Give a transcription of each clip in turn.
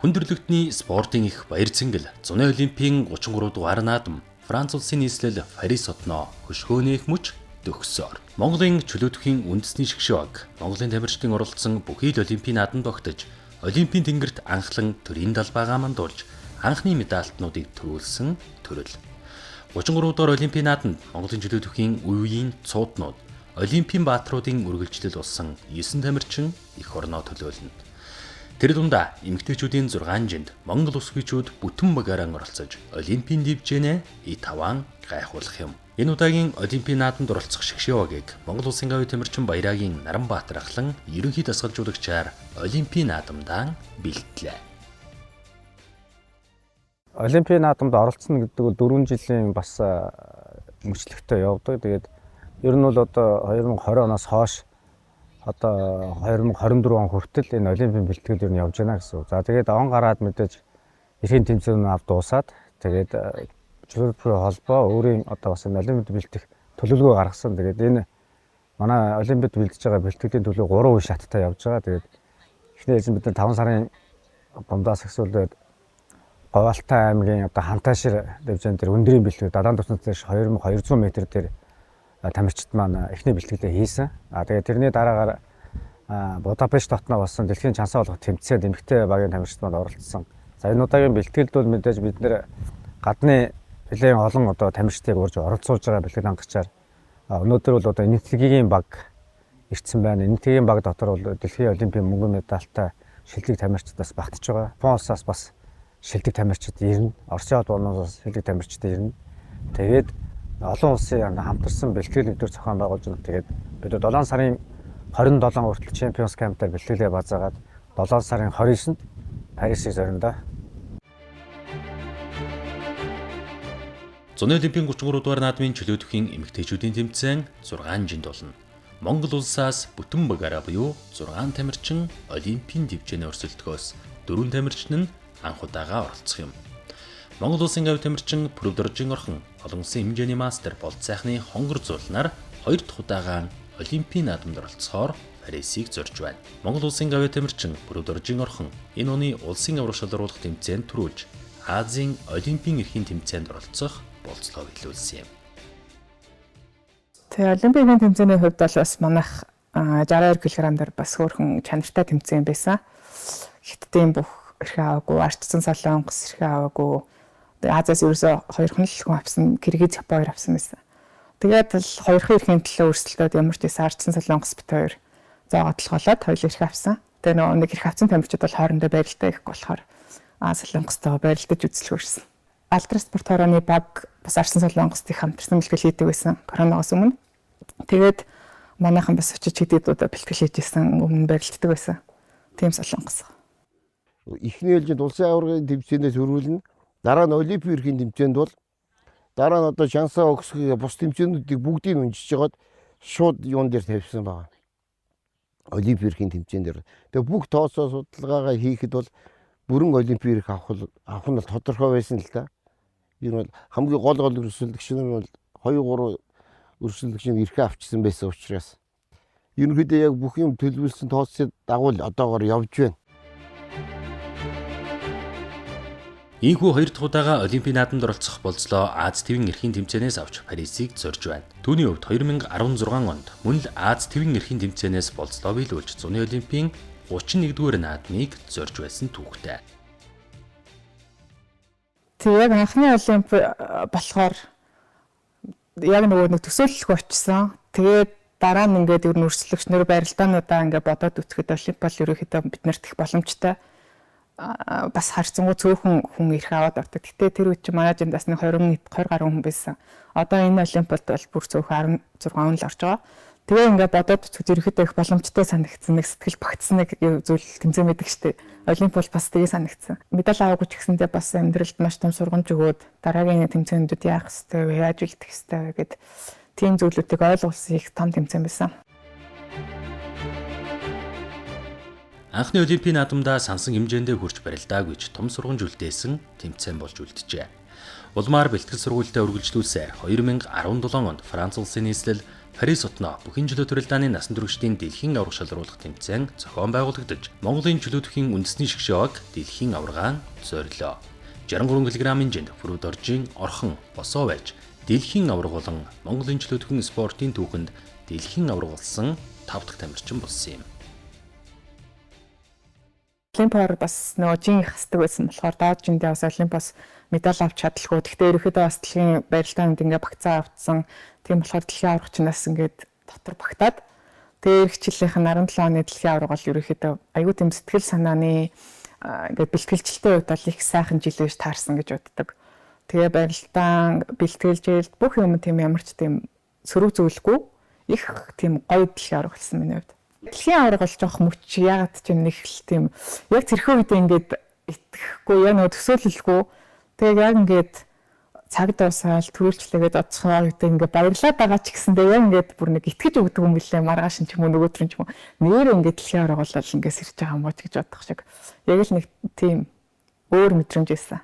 Хүндрэлтний спортын их баяр цэнгэл зуны олимпийн 33 дугаар наадам Франц улсын нийслэл Парис хотноо хөшгөөнийх мөч төгсөөр. Монголын чөлөөтөхийн үндэсний шгшөөг Монголын тамирчдын оролцсон бүхий л олимпийн наадамд тогтож, олимпийн тэнгэрт анхлан төрийн далбаагаа мандуулж, анхны медальтнуудыг төрүүлсэн төрөл. 33 дугаар олимпийн наадамд Монголын чөлөөтөхийн үеийн цууднууд, олимпийн баатруудын үргэлжлэл болсон 9 тамирчин эх орноо төлөөлнө. Тэр дундаа эмэгтэйчүүдийн 6 жинд Монгол ус хүчүүд бүтэн багаараа оролцож, олимпийн дивжэнэ И5 гайхуулах юм. Энэ удаагийн олимпийн наадамд оролцох шгшөөгийг Монгол улсын гавь тамирчин Баяраагийн Наранбаатар ахлан ерөнхий дасгалжуулагчаар олимпийн наадамдаа бэлтлээ. Олимпийн наадамд оролцсон гэдэг нь 4 жилийн бас мөчлөгтэй явдаг. Тэгээд ер нь бол одоо 2020 оноос хойш одоо 2024 он хүртэл энэ олимпийн бэлтгэл ер нь явж байна гэсэн. За тэгээд он гараад мэдээж эрхийн тэмцээн авд дуусаад тэгээд чөлөөтийн холбоо өөрийн одоо бас энэ олимпиад бэлтгэх төлөвлөгөө гаргасан. Тэгээд энэ манай олимпиад бэлтэж байгаа бэлтгэлийн төлөв 3 үе шаттай явж байгаа. Тэгээд эхнээс бид 5 сарын дундаас эхлүүлээд Говьалтай аймгийн одоо Хантайшир дивизион дээр өндрийн бэлтгэл далайн тусгацлаач 2200 м дээр тамирчид маань эхний бэлтгэлээ хийсэн. Тэгээд тэрний дараагаар Будапешт хотноо болсон дэлхийн чансаа болгох тэмцээнд эмэгтэй багийн тамирчид маань оролцсон. За энэ удаагийн бэлтгэлд бол мэдээж бид нэр гадны нэлээд олон одоо тамирчдыг урьж оролцуулж байгаа бэлтгэл хангачаар өнөөдөр бол одоо энэтхэгийн баг ирсэн байна. Энэтхэгийн баг дотор бол дэлхийн олимпийн мөнгөн медальтай шилдэг тамирчид бас багтж байгаа. Японоос бас шилдэг тамирчид ирнэ. Оросын улсаас шилдэг тамирчид ирнэ. Тэгээд олон улсын хамтарсан бэлтгэл өдөр зохион байгуулж байна. Тэгээд бид 7 сарын 27 хүртэл Champions Camp-аар бэлтгэлээ базаагаад 7 сарын 29-нд Парисыг зорино. Зуны олимпийн 33 дугаар наадмын чөлөөтөхийн эмэгтэйчүүдийн тэмцээн 6 жинд болно. Монгол улсаас бүтэн багаараа буюу 6 тамирчин олимпийн дивжэнэ өрсөлдөхөөс 4 тамирчин нь анх удаага оролцох юм. Монгол улсын гавь тамирчин Провдоржин орхон олон улсын хэмжээний мастер болт сайхны хонгор зуулнаар 2 дахь удаагаа олимпийн наадамд оролцохоор Парисыг зорж байна. Монгол улсын гавь тамирчин Провдоржин орхон энэ оны улсын аврах шалгаруулах тэмцээнд төрүүлж, Азийн олимпийн эрхийн тэмцээнд оролцох болцлоо биелүүлсэн юм. Тэгээ олимпийн тэмцээний хувьд бол бас манайх 62 кг дээр бас хөөрхөн чанартай тэмцээн байсан. Хятадын бүх эрхээ аваагүй, Ардсан Солонгос эрхээ аваагүй. Азиас ерөөсөө 2 хүн л хүн авсан, Киргиз, Япон хоёр авсан байсан. Тэгээд л 2 эрхийн төлөө өрсөлдөөд ямар ч байсан Ардсан Солонгос бит хоёр зоогоо толгоолоод хоёул эрх авсан. Тэгээ нэг эрх авсан тамирчид бол хоорондоо байралтай их болохоор Солонгостойгоо байралтаж үзэлгүй ирсэн. Альтрас спорт хорооны баг бас Ардсан Солонгост их хамтарсан бэлтгэл хийдэг байсан коронавигоос өмнө. Тэгээд манайхан бас очиж хэдийдүүдээ бэлтгэл хийжсэн, өмнө байралтдаг байсан. Тийм Солонгос. Эхний ээлжинд улсын аваргын тэмцээнээс өрүүлнэ. Дараа нь олимпийн эрхийн тэмцээнд бол дараа нь одоо шансаа өгсөх бус тэмцээнүүдийг бүгдийг унжиж жагаад шууд юун дээр тавьсан байна. Олимпийн эрхийн тэмцээн дээр. Тэгээ бүх тооцоо судалгаагаа хийхэд бол бүрэн олимпийн эрх авах нь бол тодорхой байсан л да. Энэ бол хамгийн гол өрсөлдөгч нь бол 2-3 өрсөлдөгчийн эрхээ авчсан байсан учраас ерөнхийдөө яг бүх юм төлөвлөсөн тооцоод дагуул одоогоор явж байна. Ийхүү 2 дахь удаага олимпийн наадамд оролцох болцлоо Аз твийн эрхийн тэмцээнээс авч Парисыг зорж байна. Түүний хувьд 2016 онд мөн л Аз твийн эрхийн тэмцээнээс болцлоо биелүүлж зуны олимпийн 31-р наадмыг зорж байсан түүхтэй. Тэгээ яг анхны олимп болохоор яг нэг төсөөлөлгүй очсон. Тэгээд дараа нь ингээд ер нь өрсөлдөгчнөр барилдаануудаа ингээд бодоод үтгэхэд олимп бол ерөөхдөө биднэрт их боломжтой. Бас харцсангуу цөөхөн хүн ирэх аваад ордог. Гэтэ тэр үед чи манай жиндас нэг 20 гаруй хүн байсан. Одоо энэ олимпиад бол бүр цөөхөн 16 хүн л орж байгаа. Тэгээ ингээд бодоод үтгэж ерөөхдөө их боломжтой санагдсан, нэг сэтгэл багтсан нэг зүйл тэмцээн байдаг штеп. Олимп бол бас тийг санагдсан. Медаль аваагүй ч гэсэндээ бас амьдралд маш том сургамж өгөөд дараагийн тэмцээндүүд яах ёстой вэ, яаж үлдэх ёстой вэ гэд тийм зүйлүүдийг ойлгуулсан их том тэмцээн байсан. Анхны олимпийн наадамдаа сансан хэмжээндээ хүрч барилдаагүй ч том сургамж үлдээсэн тэмцээн болж үлджээ. Улмаар бэлтгэл сургуультай үргэлжлүүлсээр 2017 онд Франц улсын нийслэл Парис хотноо бүхэн чөлөө төрөлдааны насан туршидын дэлхийн аварга шалруулах тэмцээн зохион байгуулагдаж, Монголын чөлөөтөхийн үндэсний шгшөөг дэлхийн аваргаан зорилоо. 63 кг-ын жинд Фрүд Оржийн орхон босоо байж, дэлхийн аварга болон Монголын чөлөөтөхийн спортын түүхэнд дэлхийн аварга болсон 5 дахь тамирчин болсон юм. Олимпиар бас нөгөө жин хасдаг байсан болохоор доод жиндээ бас Олимпиас медаль авч чадлаггүй. Гэхдээ ерөөхдөө бас дэлхийн барилдаанд ингээ багцаа авцсан. Тийм болохоор дэлхийн аврагчнаас ингээд дотор багтаад тэгээ эх жилийнх нь 17 оны дэлхийн авраг бол ерөөхдөө аюу тийм сэтгэл санааны ингээд бэлтгэлжлтэй үед бол их сайхан жил байж таарсан гэж боддог. Тэгээ барилдаан бэлтгэлжэлд бүх юм тийм ямар ч тийм сөрөг зөвлөгүй их тийм гоё дэлхийн авраг болсон миний хувьд. Дэлхийн авраг бол жоох мөч ягаад ч юм нэг л тийм яг тэрхүү үед ингээд итгэхгүй яг нөгөө төсөөлөлгүй тэгээ яг ингээд цаг дуусаал төрүүлчлээгээд оцхоо гэдэг ингээд баярлаад байгаа ч гэсэндээ яг ингээд бүр нэг итгэж өгдөг юм билээ маргааш ч юм уу нөгөөдөр ч юм уу нэр ингээд дэлхийн авраг болол ингээд сэрж байгаа юм уу гэж бодох шиг яг л нэг тийм өөр мэдрэмж байсан.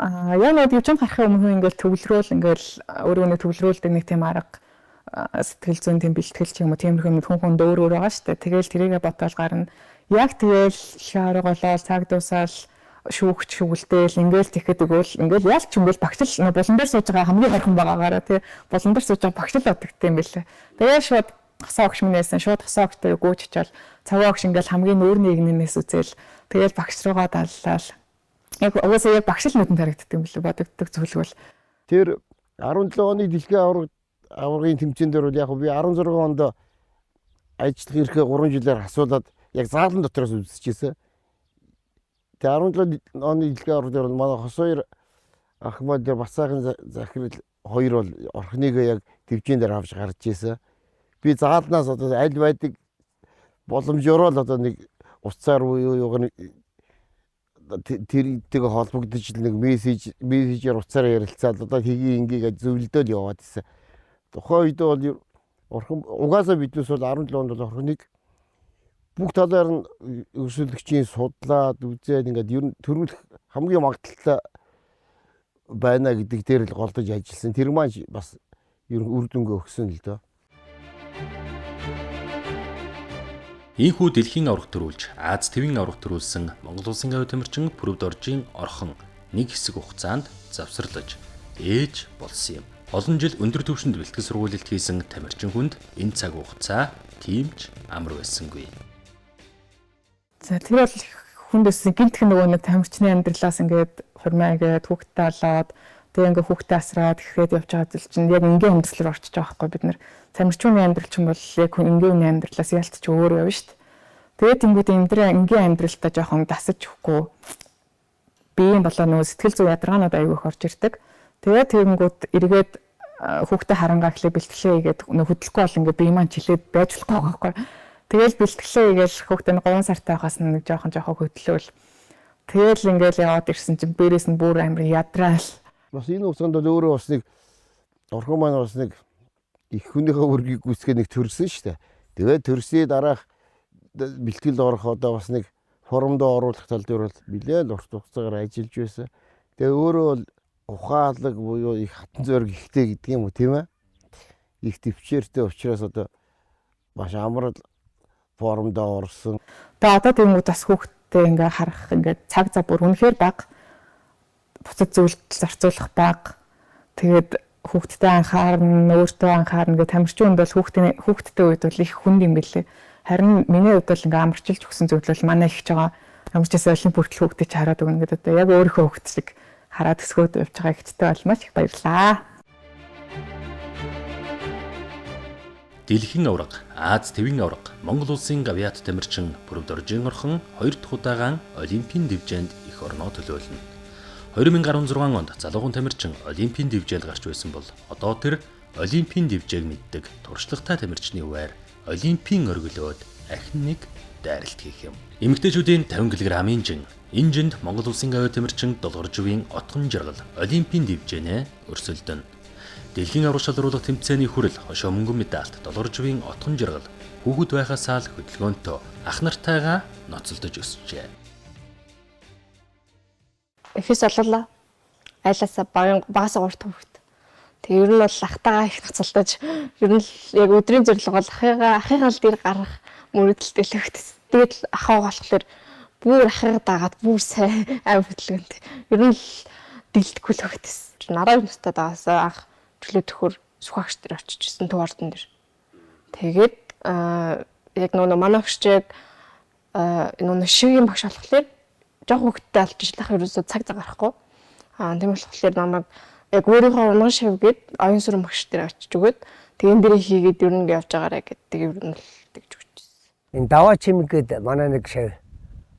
Яг нэг юуч харахын өмнө ингээд төвлөрөөл ингээд өөрөө төвлөрүүлдэг нэг тийм арга сэтгэл зүйн тийм бэлтгэл ч юм уу тиймэрхүү юм хүн өөр өөр байгаа шүү дээ. Тэгэл тэрийгэ бодоол гарна. Яг тэгэл шаарга болоод цаг дуусаал шүүгч шүглдээл ингээл тэгэхэд өгөөл ингээл яалч ингээл багчл булан дээр сууж байгаа хамгийн хорхон байгаагаараа тий булан дээр сууж байгаа багчл бодогдсон юм билээ. Тэгээ шууд хасаа огш минээсэн шууд хасаа огтой гүйж чичаал цагаа огш ингээл хамгийн нүүр нэгнээс үзэл тэгэл багш руугаа даллал яг угаасаа яг багшил нүдэнд харагддаг юм билээ бодогддог зөвлөгөл. Тэр 17 оны дэлхийн аваргын тэмцээн дээр бол яг би 16 онд ажиллах эрхээ 3 жилээр асуулаад яг заалан дотроос үзчихсэн. Тэгээ 17 оны дэлхийн аварга дээр манай хос хоёр ах маа дээр бас сайхан захирал хоёр бол орхиныг яг төвчэн дээр авч гарч ирсэн. Би заалнаас одоо аль байдаг боломжоор л одоо нэг уцаар юу тэрийгтэйг холбогдож нэг мессежээр уцаар ярилцаад одоо хийгийн ингээ зөвлөдөл яваад ирсэн. Тухайн үед бол орхон угаасаа биднес бол 17 онд бол орхиныг бүх талаар нь өрсөлдөгчийн судлаад үзээд ингээд ер нь төрүүлэх хамгийн магадлалтай байна гэдэг дээр л голдож ажилласан. Тэр маань бас ер нь үр дүнгээ өгсөн л дөө. Ийхүү дэлхийн аварга төрүүлж Аз твийн аварга төрүүлсэн Монгол улсын авиа тамирчин Фрүд Оржийн орхон нэг хэсэг хугацаанд завсарлаж ээж болсон юм. Олон жил өндөр түвшинд бэлтгэл сургуульд хийсэн тамирчин хүнд энэ цаг хугацаа тиймч амар байсангүй. За тэр бол хүндээс гинтхэн нөгөө нэг тамирчны амьдралаас ингээд хурмаагээд хүүхдтэй болоод тэгээ ингээд хүүхдтэй асраад гэхэд явж байгаа зүйл чинь яг ингийн амьдралаар орчиж байгаа байхгүй бид нар тамирчны амьдрал чинь бол яг ингийн амьдралаас ялтч өөр явна шүү дээ. Тэгээд тэнгууд ингийн амьдралдаа жоохон дасаж өгөхгүй биеийн болоо нөгөө сэтгэл зүй ядаргаанууд аягүй их орж ирдэг. Тэгээд тэгэнгүүт эргээд хүүхдээ харангаа эхлээ бэлтгэлээ хийгээд хөдлөхгүй бол ингээд бие маань чилээд байж болохгүй байгаа байхгүй. Тэгэл бэлтгэлээ хийгээл хүүхдээ 3 сартай байхаас нэг жоохон хөдлөөл. Тэгэл ингээд яваад ирсэн чинь бээрээс нь бүр амар ядраал. Бас энэ хугацаанд бол өөрөө бас нэг орхон маань бас нэг их хүнийхээ үргийг гүйцэтгэх нэг төрсөн шүү дээ. Тэгээд төрсний дараах бэлтгэл орох одоо бас нэг форумд оруулах тал дээр бол нэлээд урт хугацаагаар ажиллаж байсан. Тэгээ өөрөө бол ухаалаг буюу их хатан зориг ихтэй гэдэг юм уу тийм ээ. Их төвчээртэй учраас одоо маш амар форумд орсон. Тэгээ одоо тэгмүүд бас хүүхдтэй ингээ харах ингээ цаг зав бүр үнэхээр бага. Буцаж зөвлөлт зарцуулах бага. Тэгээд хүүхдтэй анхаарна, өөртөө анхаарна гэх тамирчин хүнд бол хүүхдтэй үед бол их хүнд юм билээ. Харин миний хувьд бол ингээ амарчилж өгсөн зөвлөл манай ихж байгаа. Амарчаас олимп хүртэл хүүхдээ ч хараад өгнө гэдэг. Одоо яг өөрийнхөө хүүхд шиг хараад төсгөөд явж байгаа ихтэй бол маш их баярлаа. Дэлхийн аварга, Аз твийн аварга, Монгол улсын авиат тамирчин Фрүд Оржийн орхон 2 дахь удаагаан Олимпийн дэвжээнд эх орноо төлөөлнө. 2016 онд залуухан тамирчин Олимпийн дэвжээнд гарч байсан бол одоо тэр Олимпийн дэвжээг мэддэг туршлагатай тамирчны хуваар Олимпийн оргилоод ахин нэг дайралт хийх юм. Эмэгтэйчүүдийн 50 кг-ын жин. Энэ жинд Монгол улсын авиа тамирчин Долгорживын отгон жаргал Олимпийн дэвжээнэ өрсөлдөнө. Дэлхийн аварга шалруулах тэмцээний хүрэл хошоо мөнгөн медальт Долгорживын отгон жаргал хүүхэд байхасаа л хөдөлгөөнтөө ах нартайгаа ноцолдож өсчээ. Эхээс ололоо. айлаасаа багасаа урт хөвгт. Тэгээ ер нь бол ахтайгаа их нацалдаж ер нь яг өдрийн зорилго бол ахыгаа л дээр гарах мөрөдөлтэй л өгдөөс. Тэгээд ахаа болохоор бүр ахыгаа дагаад бүр сайн аим хөдөлгөөнтэй. Ер нь л дийлдэхгүй л өгдөөс. 12 настай дагаасаа анх чөлөө төхөр сүхагч дээр очижсэн төв ордон дээр. Тэгээд яг нөгөө манай өгчийг нөгөө шиг юм багш болохоор жоох хөвгттэй алж ишлэх ерөөсөө цаг гарахгүй. Тийм болохоор намайг яг өөрийнхөө унган шивгээд оюун сүрэн багш дээр очиж өгөөд тэгэн дээрээ хийгээд ер нь явж байгаарэ гэдэг ер нь л тэгж өгчээсэн. Энэ даваа чимгээд манай нэг шав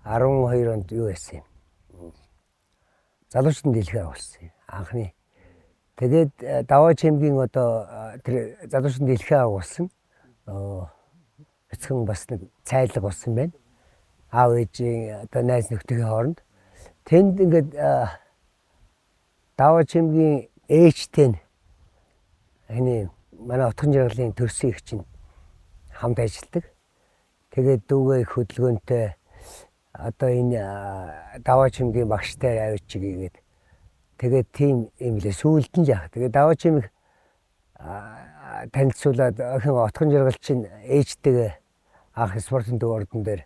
12 онд юу байсан юм. Залуучдын дэлхий агуулсан юм. Анхны. Тэгээд даваа чимгийн одоо тэр залуучдын дэлхий агуулсан. Эцхэн бас нэг цайлга болсон байна. Аав ээжийн одоо найз нөхдөхийн хооронд. Тэнд ингээд даваа чимгийн ээжтэй энэ манай утган жаргалын төрсөн их чинь хамт ажилладаг. Тэгээд дүүгээ их хөдөлгөөнтэй одоо энэ даваа чимгийн багштай авчиг игээд тэгээд тийм юм лээ сүүлд нь яах. Тэгээд даваа чимэг танилцуулаад охин утган жаргалчин ээжтэйгээ анх спортын төв ордон дээр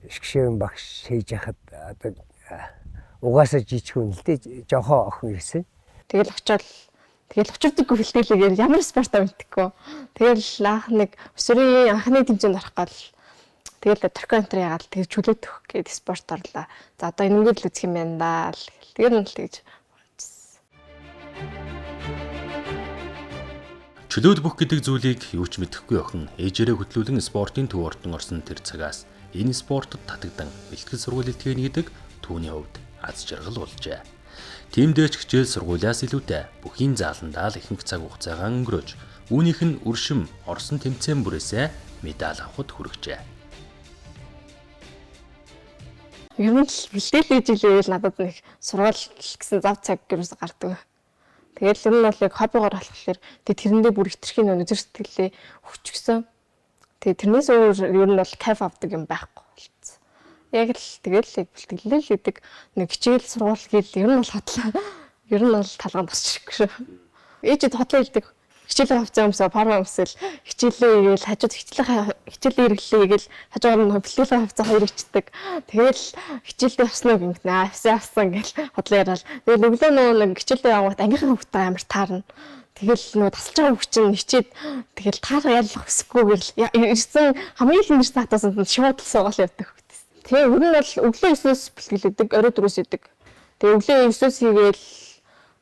шгшээн багш хийж яхад одоо угаасаа жижигхэн л дээ жохоо охин ирсэн. Тэгэл очивдаггүй бэлтгэлээгээр ямар спортоо мэдтэггүй. Тэгэл анх нэг өсвөрийн анхны тэмцээнд орох гал тэгэл торконтер яагаад тэг чөлөө төх гэдэг спорт орлоо. За одоо энэгээр л үзэх юм байна да. Тэгээд нь л тэгж Чөлөөт бүх гэдэг зүйлийг юу ч мэдэхгүй охин ээжээрээ хөтлүүлэн спортын төв ордон орсон тэр цагаас энэ спортод татагдан бэлтгэл сургууль илтгэн гэдэг түүний хувьд аз жаргал болжээ. Тиймдээ ч хичээл сургуулиас илүүтэй бүхийн зааландаа л ихэнх цаг хугацаагаа өнгөрөөж үүнийх нь үршим орсон тэмцээн бүрээсээ медаль авахд хүргэжээ. ер нь бэлтгэл хийж иléвэл надад нэг сургууль гэсэн зав цаг юус гардаг. Тэгэл ер нь бол яг хоббигоор болохоор тэрэндээ бүр хитрхийн өнөдөр сэтгэлээ хүчгсэн. Тэгээ тэрнээс өөр ер нь бол кайф авдаг юм байхгүй болцсон. Яг л тэгэл яг бэлтгэлээ л гэдэг нэг хичээл сургууль гээл ер нь бол хатлаа. Ер нь бол талгаан босчихгүй шүү. Ээжид хотлоо хэлдэг. Хичээлээ авцсан юмсаа парма өмсөл хичээлээ игээл хажууд хичээлээ хэрэглээ игээл хажууд нь бэлтгэлээ авцсан хоёр ичдэг. Тэгэл хичээлдээ авснаа гинэ авсан гэл хотлоо яриад. Тэгээ өглөө нэг хичээлдээ яваад ангийнхаа хүүхдээ амар таарна. Тэгэл нөө тасалж байгаа хүчин хичээд тэгэл таарах яллах өсөхгүйгээр ирсэн хамгийн их нэрс татасан шууд суугаал явдаг хүүхдээ. Тэгээ ер нь бол өглөө 9-өөс бэлтгэлээдэг, орой 4-өөс идэг. Тэгээ өглөө 9-өөс хийгээл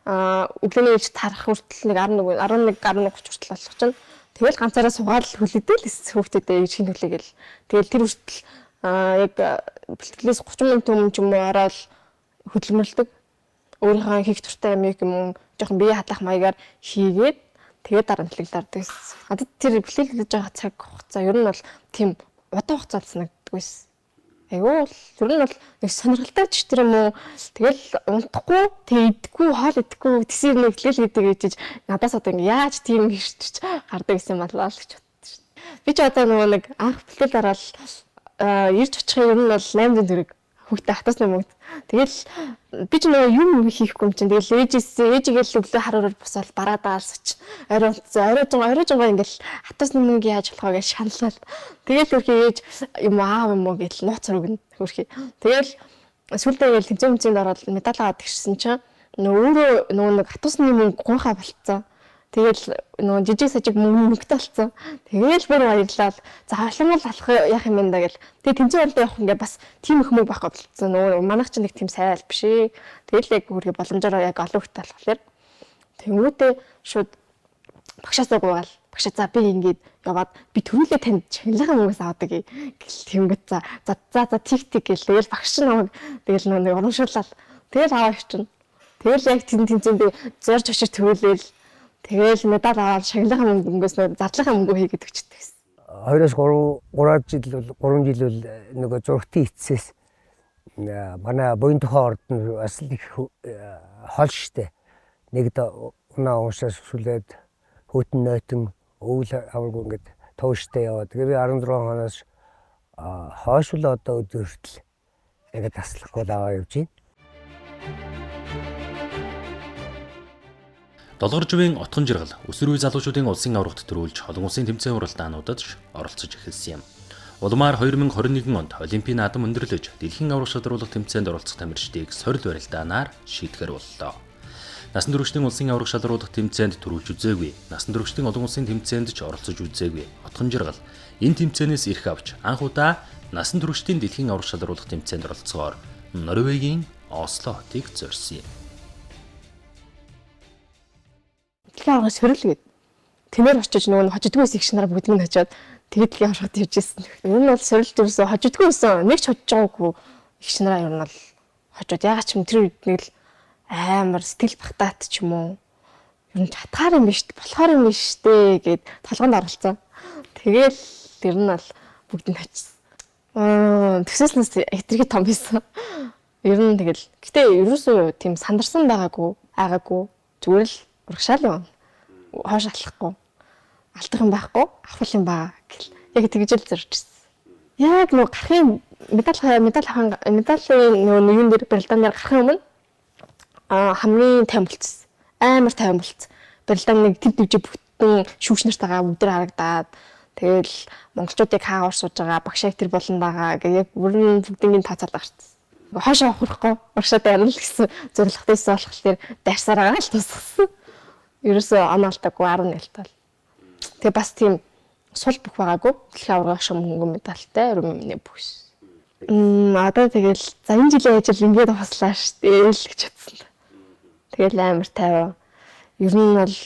өглөөний ээлж тарах хүртэл нэг 11 11:30 хүртэл болох чинь тэгэл ганцаараа суугаад хүлээдэл хүүхдүүдээ ээж хин хүлээгээл тэгэл тэр хүртэл яг бэлтгэлээс 30 минут өмнө ч юм уу ороод хөдөлмөрлөдөг өөрийнхөө хийх туртай юм жоохон бие хадлах маягаар хийгээд тэгээд дараа нь бэлтгэлээрдэг. Надад тэр бэлтгэл хийж байгаа цаг хугацаа ер нь бол тийм удаан хугацаа санагддаггүйс. Айгуу ер нь бол нэг сонирхолтой ч тэр юм уу тэгэл унтахгүй тэгдэггүй хоол идэхгүй тэсэр нэг хэлэл гэдэг ээжиж надаас одоо яаж тийм хэрчж гардаг гэсэн юм болоо л гэж боддоо шүү. Би ч одоо нөгөө нэг анх бэлтгэл дараал ирж очихын ер нь бол 800 төгрөг хүүхдээ хатасны мөнгө. Тэгэл би ч нөгөө юм хийхгүй юм чинь тэгэл ээжигээ л өглөө хараараар босоод бараадаалсч оройжгаа ингээл хатасны мөнгө яаж болохоо гэж шаналлаа. Тэгэл хөрхий ээж юм аав юм уу гэж нууц руу хөрхий. Тэгэл сүлдээ ингээл тэмцээн ороод медаль аваад ирсэн чинь өөрөө нөгөө нэг хатасны мөнгө гуйхаа болцсон. Тэгэл нөгөө жижиг сажиг мөнгөтэй болсон. Тэгэл бүр баярлал. За хавлан бол алах яах юм бэ гэл. Тэгээ тэмцээн болдоо явах ингээ бас тийм их мөнгө байхгүй болцсон. Нөгөө манайх ч нэг тийм сайн аль биш ээ. Тэгэл яг хүргээ боломжоор яг олон хөтэй болохоор тэмүүтээ шууд багшаасаа гуйгаал. Багшаа за би ингээд яваад би төрүүлээ танд шагналын мөнгөөс авдаг гэл тэнгөт за тик гэл. Тэгэл багш намайг тэгэл нөгөө урамшуулаад тэгэл аваа явчихна. Тэгэл яг тэмцээнд би зорж очиж төрүүлээл тэгэл медаль аваад шагналын мөнгөөс зардлахын мөнгө хийгээд өгчдөг гэсэн. 2-3 жил бол нөгөө зургтын эцэс манай буян тухайн ордон бас их хол штэ. Нэгд унаа уушаас сүлээд хөтөн нойтон өвөл аваргүй ингээд тууштай яваад тэгээ 16 хоноос хойш л одоо өдөр хүртэл ингээд таслахгүй аваа явж байна. Долгорживын отхон жиргал өсвөр үе залуучуудын улсын аврагт төрүүлж олон улсын тэмцээн уралдаануудад оролцож эхэлсэн юм. Улмаар 2021 онд Олимпийн наадам өндөрлөж дэлхийн аврах шалруулах тэмцээнд оролцох тамирчдыг сорил барилдаанаар шийтгэр боллоо. Насан туршидын улсын аврах шалруулах тэмцээнд төрүүлж үзээгүй, насан туршидын олон улсын тэмцээнд ч оролцож үзээгүй отхон жиргал энэ тэмцээнээс эрх авч анх удаа насан туршидын дэлхийн аврах шалруулах тэмцээнд оролцохоор Норвегийн Осло хотыг зорьсон юм. Дэлхийн аврагын сорил гээд тэмээр очиж нөгөө хожидгүй секш нараа бүгдийг нь хажаад тэгээд дэлхийн аврагт явжсэн. Энэ нь бол сорилт ерөөсө хожидгүй байсан. Нэг ч хожиж байгаагүй ихш нараа ер нь бол хожоод ягаад ч юм тэр үед нэг л амар сэтгэл багтаат ч юм уу. Ер нь чатгаар юм биш, болохоор юм биш дээ гэд толгонд оролцсон. Тэгэл тэр нь бол бүгд нь хожсон. Төсөөснөөс хэтэрхий том байсан. Ер нь тэгэл гэтээ ерөөсөө тийм сандарсан байгаагүй, айгаагүй зүгээр л урагшаал юм. Хоош алахгүй. Алдах юм байхгүй, авах юм баа гэл. Яг тэгж л зоржсэн. Яг нөгөө гарахын медалийн нөгөө юун дээр барилдаан дээр гарахын өмнө хамгийн тайван болчихсон. Амар тайван болчихсон. Барилдаан нэг тэв дэвжээ бүтэн шүүгч нартайгаа бүгдээр харагдаад тэгэл монголчуудыг хаагаар сууж байгаа багшааг тэр болон байгаа гэх яг бүрэн бүгдийн тооцоод гарчихсан. Хоошоо авахгүй урагшаатай ярил гэсэн зорилготойсэн болохоор дайсараа л тусгасан. Ерөөсөө оноолтаагүй 11 тал. Тэгээ бас тийм сул бүх байгаагүй. Дэлхийн аврагын шум хөнгөн медальтай өрөмний бүхс. Одоо тэгэл за энэ жилийн ажил ингээд хослаа штэ л гэж бодсон. Тэгэл амар тайван. Ер нь бол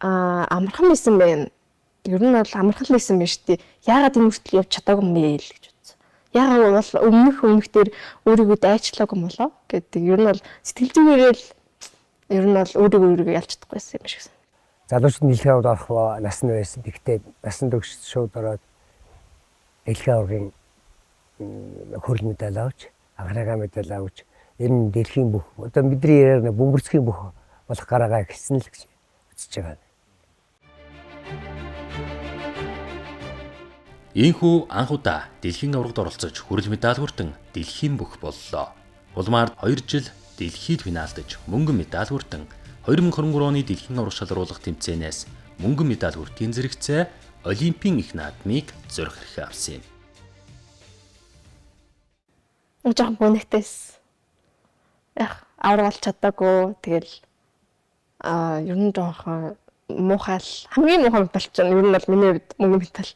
амархан байсан байна. Ер нь бол амархан байсан байна штэ. Яагаад энэ хүртэл явж чадаагүй юм бэ л гэж бодсон. Яагаад бол өмнөх дээр өөрийгөө дайчлаагүй юм болоо гэдэг. Ер нь бол сэтгэл зүгээрэл ер нь бол өөрийгөө ялж чадахгүйсэн юм шиг. Залуучууд дэлхийн аврагт орох нас нь байсан. Тэгтээ насан туршид шууд ороод дэлхийн аврагын хөрөл медаль авч, анхаарал медаль авч, ер нь дэлхийн бүх одоо бидний яриад бөмбөрцгийн бүх болох гараагаа гисэн л гэж үзэж байгаа. Ийхүү анх удаа дэлхийн аврагт оролцож хүрэл медаль хүртэн дэлхийн бүх боллоо. Улмаар 2 жил дэлхийд финалдаж мөнгөн медаль хүртэн 2023 оны дэлхийн аврах шалруулах тэмцээнээс мөнгөн медаль хүртгийн зэрэгцээ Олимпийн их наадмыг зорих хэрэг авсан юм. Жохон гонхтэйс. Яг аврал чадаагүй тэгэл ер нь жохон муухай хамгийн муухай болчихно. Ер нь бол миний хувьд мөнгөн медаль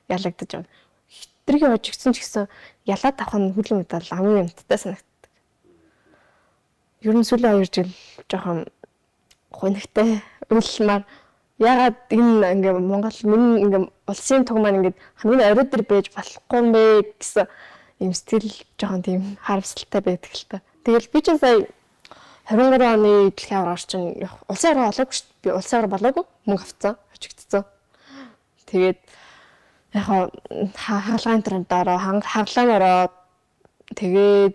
ялагдаж байна. Хитрхи хожигдсон ч гэсэн ялаад авах нь хүлэн медаль хамгийн амттай санагддаг. Ер нь сүүлийн 2 жил жохон гонхтой үлмаар ягаад энэ ингээ Монгол минь ингээ улсын туг маань ингээ хамгийн орой дээр байж болохгүй юм бэ гэсэн юм сэтгэл жохон тийм харамсалтай байдаг л та. Тэгэл би ч сая 23 оны дэлхийн аврагч чинь улсын авраг болоогүй шүү дээ. Би улсын авраг болоогүй мөнгө авцсан, хожигдсон. Тэгээд яг хаалгаан трендаараа хаалгаан ороод тэгээд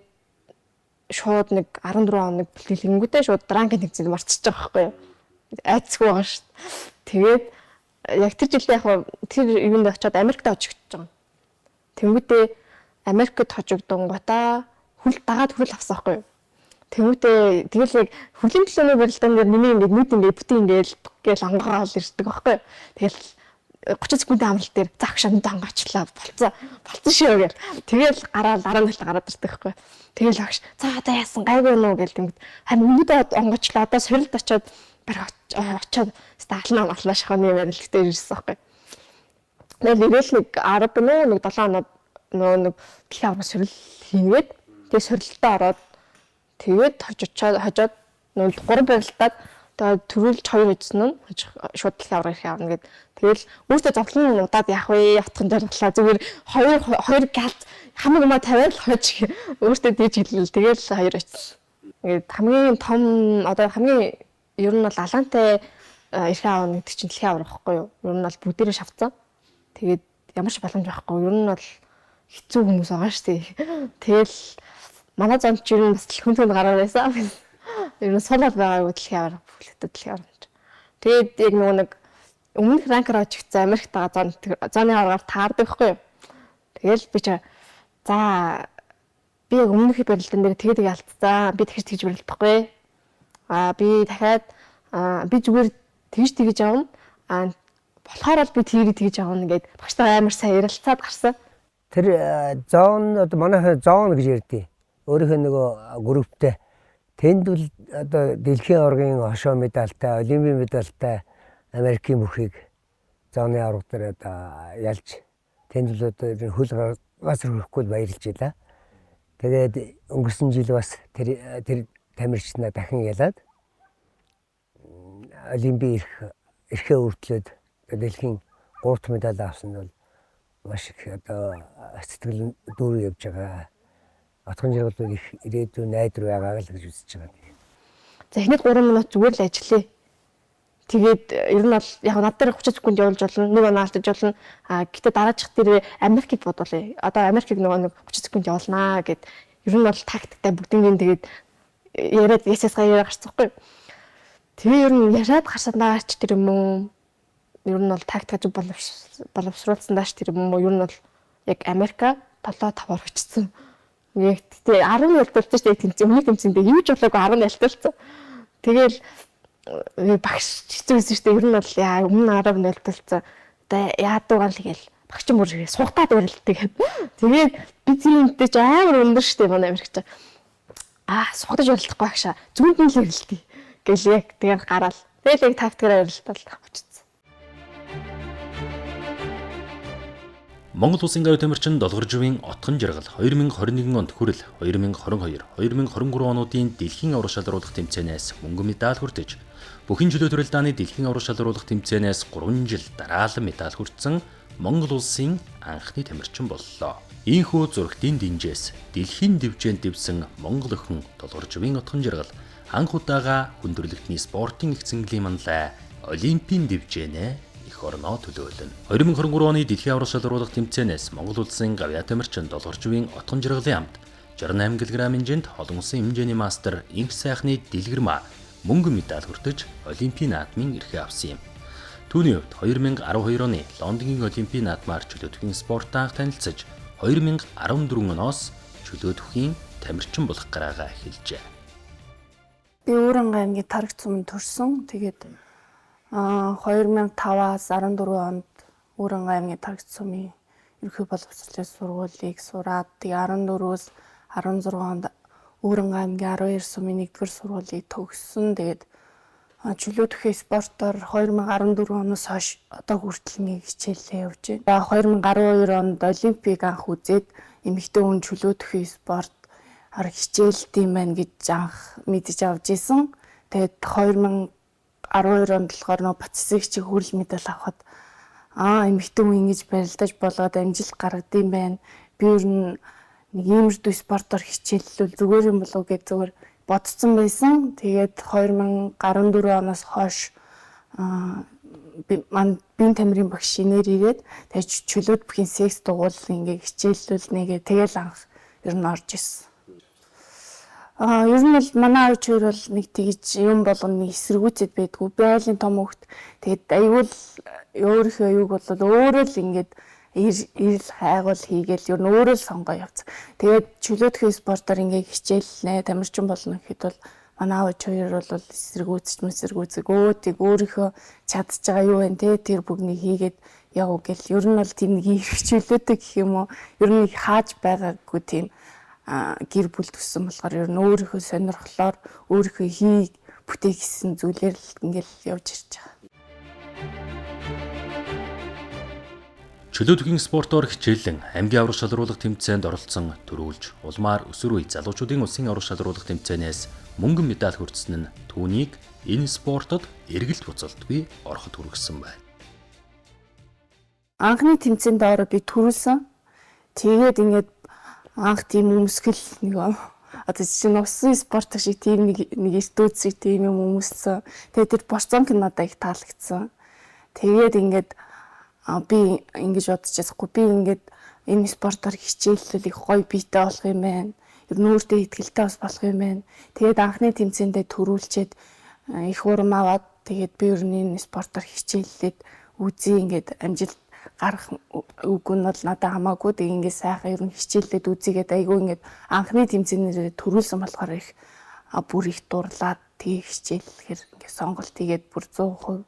шууд нэг 14 хоног бэлтгэнгүүтээ шууд ранкинг тэмцээнд марцчих байгаа байхгүй юу. Айцгүй байгаа шүү дээ. Тэгээд яг тэр жилдээ яг тэр юунд очиод Америкт хожигдож байгаа. Тэнгүүтээ Америкт хожигдсон гутаа дагаад хүрэл авсан байхгүй юу. Тэнгүүтээ тэгэл яг хүрлийн төлөөний барилдаан дээр миний ингээд нүд ингээд бүтэн ингээд гээл ангаагаал ирдэг байхгүй юу. Тэгэл 30 секундын амралт дээр зах шамд хангаачлаа болцсон шүү гээл. Тэгэл гараад дараа нь гараад ирдэг байхгүй. Тэгэл агш за одоо яасан гайгүй нөө гээл тэнгүүд харин өмнөд онгочлаа одоо сорилд очиод баг очиод стаалнаа маллаа шаханы барилдтээр ирсэн байхгүй. Тэгэл ирэл нэг 10 нэг 7 хоног нэг дэлхийн аврагын сорил хийгээд тэгээ сорилтоо ороод тэгээд хожоод нэг 3 барилдаад тэгээд төрүүлж 2 хийсэн нь шууд дэлхийн аврагын ирэх явна гэд. Тэгэл өөртөө зовлон удаад яах вэ? Ятхан дарлаа. Зүгээр 2 галт хамаг юм тавиад л хож өөртөө дээж хэлвэл тэгэл 2 очсон. Ингээд хамгийн том одоо хамгийн ер нь бол алаантай ирэх аав гэдэг чинь дэлхийн авраг байхгүй юу? Ер нь бол бүгдээрээ шавцсан. Тэгээд ямар ч боломж байхгүй. Ер нь бол хэцүү хүмүүс байгаа шүү дээ. Тэгэл манай зам ч ер нь бас хүн түнд гараар байсан. Ер нь суулаад байгаагүй дэлхийн авраг бүхлэгдээ дэлхийн авраг. Тэгээд яг нэг өмнөх ранкаар очигдсан Америкт байгаа зооны аврагаар таардаг байхгүй юу? Тэгэл би чи за би яг өмнөх барилдаан дээр тэгээд ялцсан. Би тэгж барилдахгүй. Би дахиад би зүгээр тэгж явна. Болохоор бол би тэрийг тэгж явна гэд багштай амар сайн ярилцаад гарсан. Тэр зоон одоо манайхаа зоон гэж ярьдیں۔ Өөрийнхөө нөгөө групптэй тэнд бол одоо дэлхийн оргийн хошоо медальтай, олимпийн медальтай Америкийн бүхийг зооны авраг дээр одоо ялж тэнд бол одоо хөл газар хөрөхгүй баярлж байлаа. Тэгээд өнгөрсөн жил бас тэр тамирчнаа дахин ялаад олимпийн эрхээ өртлөөд дэлхийн 3 медаль авсан нь бол маш их одоо сэтгэл дүүрэн явж байгаа. Отхон жаргал бол их ирээдүйн найдар байгаа л гэж үзэж байгаа. За эхнийд 3 минут зүгээр л ажиллая. Тэгээд ер нь бол яг над дээр 30 секунд явуулж болно. Нэг оноо алдаж болно. Гэтэ дараачих дээр Америкийг бодвол одоо Америкийг нөгөө 30 секунд явуулнаа гэд ер нь бол тактиктай бүгднийг тэгээд яриад ясаасгаа яриа гарцахгүй. Тэгээ ер нь яриад гарсанаач тэр юм уу? Ер нь бол тактикаж боловсруулсан дааш тэр юм уу? Ер нь бол яг Америка 7-5 орчихсон. Яг тэгээ 10 ялталтай шүү дээ тэмцээн. Өмнөх тэмцээндээ юу ч болоогүй 10 ялталсан. Тэгэл багш хэцүүсэн шүү дээ. Ер нь бол өмнө 10 ялталсан. Одоо яадуугаал тэгэл багч мөр суугатаад барилддаг. Тэгээд би зинтэй ч амар өндөр шүү дээ манай Америкч. Суугатаж барилдахгүй багшаа. Зүүнд нь л барилдъя. Гэл яг тэгээд гараал. Тэгэл яг тактикаар барилдал очсон. Монгол Улсын гавь тамирчин Долгорживын Отхон жаргал 2021 онд хүрэл 2022-2023 онуудын дэлхийн аврах шалруулах тэмцээнээс мөнгөн медаль хүртэж, бүхэн чөлөө төрөлдааны дэлхийн аврах шалруулах тэмцээнээс 3 жил дараалан медаль хүртсэн Монгол Улсын анхны тамирчин боллоо. Ийхүү зурагтын динжээс дэлхийн дэвжээнд дэвсэн Монгол охин Долгорживын Отхон жаргал анх удаага хүндрэлтний спортын их цэнгэлийн манлай Олимпийн дэвжээнэ орноо төлөөлнө. 2023 оны дэлхийн аврах шалруулах тэмцээнээс Монгол Улсын гавьяа тамирчин Долгорживын Отхон жаргалын амт 68 кг хэмжээнд олон улсын хэмжээний мастер инх сайхны дэлгэрмаа мөнгөн медаль хүртэж Олимпийн наадмын эрхээ авсан юм. Түүний хувьд 2012 оны Лондонгийн Олимпийн наадмаар чөлөөтгөн спортоор танилцж 2014 оноос чөлөөтгөн тамирчин болох гараагаа эхэлжээ. Би Өөрөнгө аймгийн Тарагт суманд төрсөн. Тэгээд 2005-аас 14 онд Өөрөнгө аймгийн Тарагт сумын ерөнхий боловсролын сургуулийг сураад тэгээ 14-өөс 16 онд Өөрөнгө аймгийн 12 сумын 1-р сургуулийг төгссөн. Тэгээд чөлөөтгөх спортоор 2014 оноос хойш одоо хүртэл нэг хичээлээ явж байна. 2012 онд Олимпийг анх үзээд эмэгтэй хүн чөлөөтгөх спорт хичээлдэм байна гэж анх мэдэж авч исэн. Тэгээд 2012 онд болохоор нөө Пацифик хүрэл медаль авахад эмэгтэй хүн ингэж барилдаж болоод амжилт гаргадсан байна. Би ер нь нэг иймэрдүү спортоор хичээллэл зүгээр юм болов гэж зүгээр бодсон байсан. Тэгээд 2014 оноос хойш бие тамирын багш шинээр ирээд тэгээд чөлөөт бүхийн секс дугуйл ингээ хичээллэл нэгээ тэгэл анх ер нь орж исэн. Ер нь бол манай аав хоёр бол нэг тэгж юм болгоно нэг эсэргүүцэд байдгүй. Би айлын том хөвгт тэгээд аюул өөрийнхөө юуг бол өөрөө л ингээд ирэл хайгуул хийгээл ер нь өөрөө л сонгоо явц. Тэгээд чөлөөтгөх спортоор ингээ хичээлнэ тамирчин болно гэхэд бол манай аав хоёр бол эсэргүүцэж тийг өөрийнхөө чадж байгаа юу вэ те тэр бүгнийг хийгээд явуу гэл ер нь бол тийм нэг хичээлээтэй гэх юм уу ер нь хааж байгаагүй тийм гэр бүл төссөн болохоор ер нь өөрийнхөө сонирхлоор өөрийнхөө бүтээх гэсэн зүйлээр л ингээл явж ирж байгаа. Чөлөөтгөн спортоор хичээлэн аймгийн аврах шалруулах тэмцээнд оролцсон төрүүлж улмаар өсвөр үе залуучуудын улсын аврах шалруулах тэмцээнээс мөнгөн медаль хүртсэн нь түүнийг энэ спортод эргэлт буцалтгүй ороход хүргэсэн байна. Анхны тэмцээнд ороо би төрүүлсэн. Тэгээд ингээд анх тийм өмсгөл нэг одоо чинь усан спорт шиг тийм нэг студсиг тийм юм өмссөн. Тэгээд тэр борцонк надад их таалагдсан. Тэгээд ингээд би ингэж бодож чадахгүй. Би ингээд энэ спортоор хичээллэл их гоё биетэй болох юм байна. Ер нь өөртөө ихтгэлтэй бас болох юм байна. Тэгээд анхны тэмцээндээ төрүүлчихэд их урам аваад тэгээд би ер нь энэ спортоор хичээллээд үзье ингээд амжилт гарах үгүй нь бол надад хамаагүй. Тэгээд ингээд сайхан ер нь хичээллээд үзьгээд айгүй ингээд анхны тэмцээнээр төрүүлсэн болохоор их бүр их дурлаад тэгээд хичээллэхээр ингээд сонголт хийгээд бүр 100%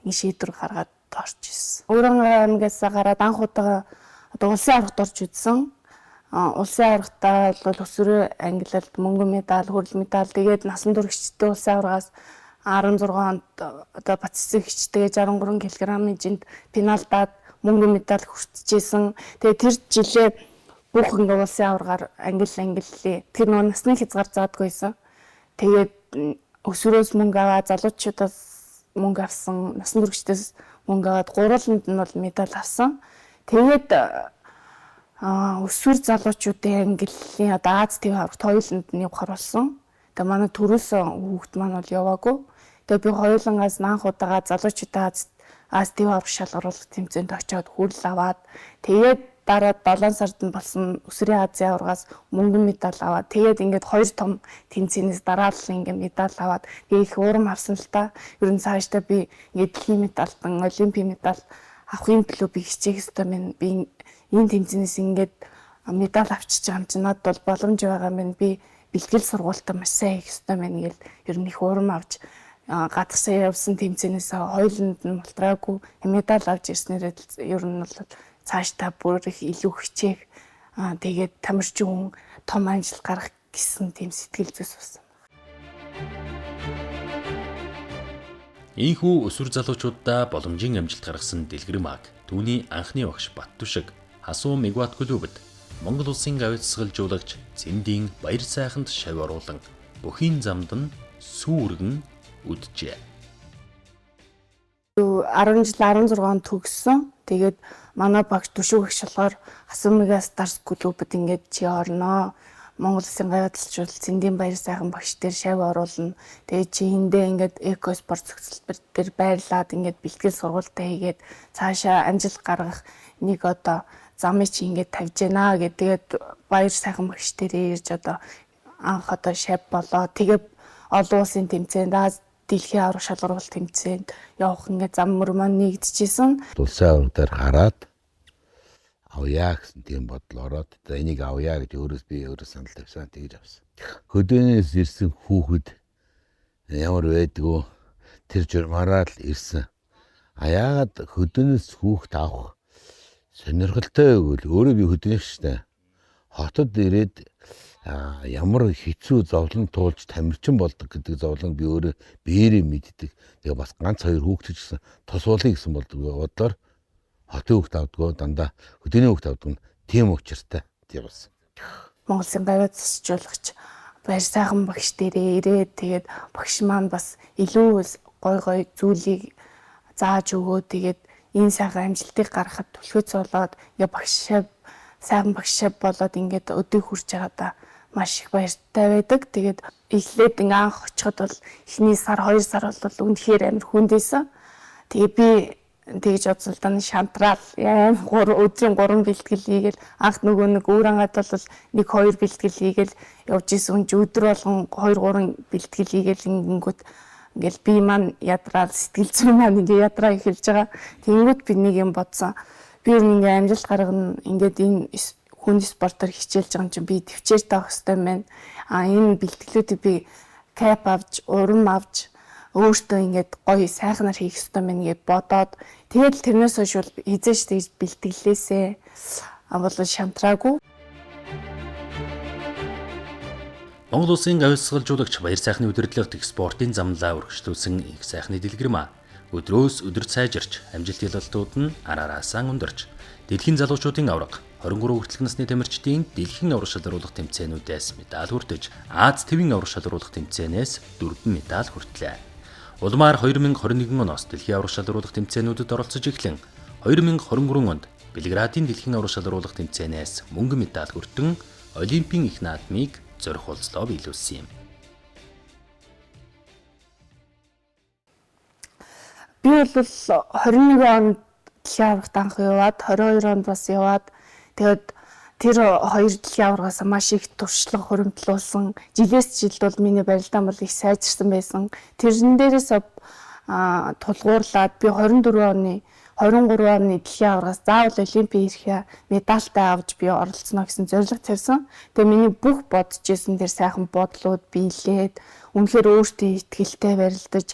ингэ шийдвэр гаргаад орж ирсэн. Өрөн аймгаас гараад анх удаа одоо улсын аврагт орж үзсэн. Улсын аврагтаа бол өсвөр ангилалд мөнгөн медаль, хүрэл медаль тэгээд насан туршидтэй улсын аврагаас 16 онд одоо бац эсэг хичтэйгээ 63 кг-ийн жинд пеналдаад мөнгөн медаль хүртчихсэн. Тэгээд тэр жилээ бүх ингээ улсын аврагаар ангиллээ. Тэр нөгөө насны хязгаар заадгүйсэн. Тэгээд өсвөрөөс мөнгө аваад залуучуудаас мөнгө авсан, насан туршидтээс мөнгө аваад гурваланд нь бол медаль авсан. Тэгээд өсвөр залуучуудын ангиллийн одоо Аз ТV аврагт хоёуланд нь явахар болсон. Тэгээ манай төрөөсөн хүүхд маань бол яваагүй. Тэгээ би хоёулангаас анх удаага залуучуудаа Аз ТV аврагт шалгаруулах тэмцээнд очиод хүрэл аваад тэгээд дараа 7 сард нь болсон өсвөрийн Азийн аврагаас мөнгөн медаль аваад тэгээд ингээд 2 том тэмцээнээс дараалал ингээд медаль аваад их уурам авсан л та. Ер нь цаашдаа би ингээд дэлхийн медальтан, олимпийн медаль авахын төлөө би хичээх ёстой байна. Би энэ тэмцээнээс ингээд медаль авчиж байгаа юм чинь надад бол боломж байгаа юм. Би бэлтгэл сургуультаа маш сайн хийх ёстой байна гэл ер нь их уурам авч гадагшаа явсан тэмцээнээс хоёуланд нь мултраагүй медаль авч ирснээр ер нь бол цаашдаа бүр их илүү хичээх тэгээд тамирчин хүн том ажил гарах гэсэн тийм сэтгэл зүйс болсон. Ийхүү өсвөр залуучуудаа боломжийн амжилт гаргасан Дэлгэрмаг түүний анхны багш Баттүшиг Хасуу Мегват клубд Монгол улсын авьяасгалжуулагч Цэндийн баяр сайханд шавь оруулан бүхийн замд нь сүүргэн үджээ. 10 жил 16 он төгссөн. Тэгээд манай багш Түшиг багш болохоор Хасуу Мегват Stars клубд ингээд чи орноо. Монгол улсын авьяасгалжуулагч Цэндийн баяр сайхан багш дээр шавь оруулна. Тэгээд чи эндээ ингээд экоспорт зөвлөлбөр дээр байрлаад ингээд бэлтгэл сургуультаа хийгээд цаашаа амжилт гаргах нэг одоо замыг чи ингээд тавьж гэнаа гэдэг. Тэгээд баяр сайхан багш дээр ирж одоо анх одоо шавь болоо. Тэгээд олон улсын тэмцээнд дэлхийн аврах шалгаруулалт тэмцээнд явах ингээд зам мөр маань нэгдэжсэн. Улсын авраг дээр хараад авъя гэсэн тийм бодол ороод энийг авъя гэж би өөрөө санал тавьсан тэгж авсан. Хөдөөнөөс ирсэн хүүхэд ямар байдгүй тэр журмаараа л ирсэн. Яагаад хөдөөнөөс хүүхэд авах сонирхолтой байвал өөрөө би хөдөөнийх штэ. Хотод ирээд ямар хэцүү зовлон туулж тамирчин болдог гэдэг зовлон би өөрөө биеэрээ мэддэг. Тэгээ бас ганц хоёр хүүхэд гэсэн тус уулын гэсэн болдог бодлоор хотын хүүхэд авдгаа дандаа хөдөөний хүүхэд авдаг нь тийм учиртай тийм бас. Монгол улсын авьяасгалжуулагч баяр сайхан багш дээрээ ирээд тэгээд багш маань бас илүү гой зүйлийг зааж өгөө. Тэгээд энэ сайхан амжилтыг гаргахад түлхүүц болоод ингээ багш сайхан багш болоод ингээд өдөө хүрч байгаадаа маш их баяртай байдаг. Тэгээд эхлээд ингээ анх очиход бол эхний сар 2 сар бол үнэхээр амар хүндээсэн. Тэгээд би тэгж бодсолтон шантраал өдрийн 3 бэлтгэл хийгээл анх нөгөө нэг үүрэнгээд бол 1-2 бэлтгэл хийгээл явж исэн. Өдөр болгон 2-3 бэлтгэл хийгээл ингэнгүүт ингээл би маань ядраад сэтгэл зүйн маань ингээ ядраа эхэлж байгаа. Тэнгүүд би нэг юм бодсон. Би ингээ амжилт гаргана ингээд энэ хүн спортоор хичээлж байгаа юм чинь би төвчээр таах хэрэгтэй байна. Энэ бэлтгэлүүдийг би кап авч, урам авч өөртөө ингээд гоё сайхнаар хийх хэрэгтэй байна гэж бодоод тэгэл тэрнээс хойш бол хизээш тэгж бэлтгэлээсээ бол шантраагүй. Монгол улсын авьяасгалжуулагч баяр сайхны удирдлага дэх спортын замлаа өргөжлүүлсэн их сайхны Дэлгэрмаа өдрөөс өдөр сайжирч амжилт ялалтууд нь араараасаа ундарч дэлхийн залуучуудын авраг 23 хүртэлх насны тамирчдын дэлхийн аврах шалгаруулах тэмцээнүүдээс медаль хүртэж Аз ТV-ийн аврах шалгаруулах тэмцээнээс 4 медаль хүртлээ. Улмаар 2021 оноос дэлхийн аврах шалгаруулах тэмцээнүүдэд оролцож эхлэн 2023 онд Белградын дэлхийн аврах шалгаруулах тэмцээнээс мөнгөн медаль хүртэн Олимпийн их наадмыг зориулцлоо биелүүлсэн юм. Би бол 21 онд дэлхийн аврагт анх яваад 22 онд бас яваад тэгээд тэр хоёр дэлхийн аврагаас маш их туршлага хуримтлуулсан. Жилээс жилд бол миний барилдаан бол их сайжирсан байсан. Тэрэн дээрээс тулгуурлаад би 24 оны 23 оны дэлхийн аваргаас заавал олимпийн ирэхээ медальтай авч би оролцоно гэсэн зорилго тавьсан. Тэгээ миний бүх бодож исэн тэр сайхан бодлууд биелээд үнэхээр өөртөө итгэлтэй барилдаж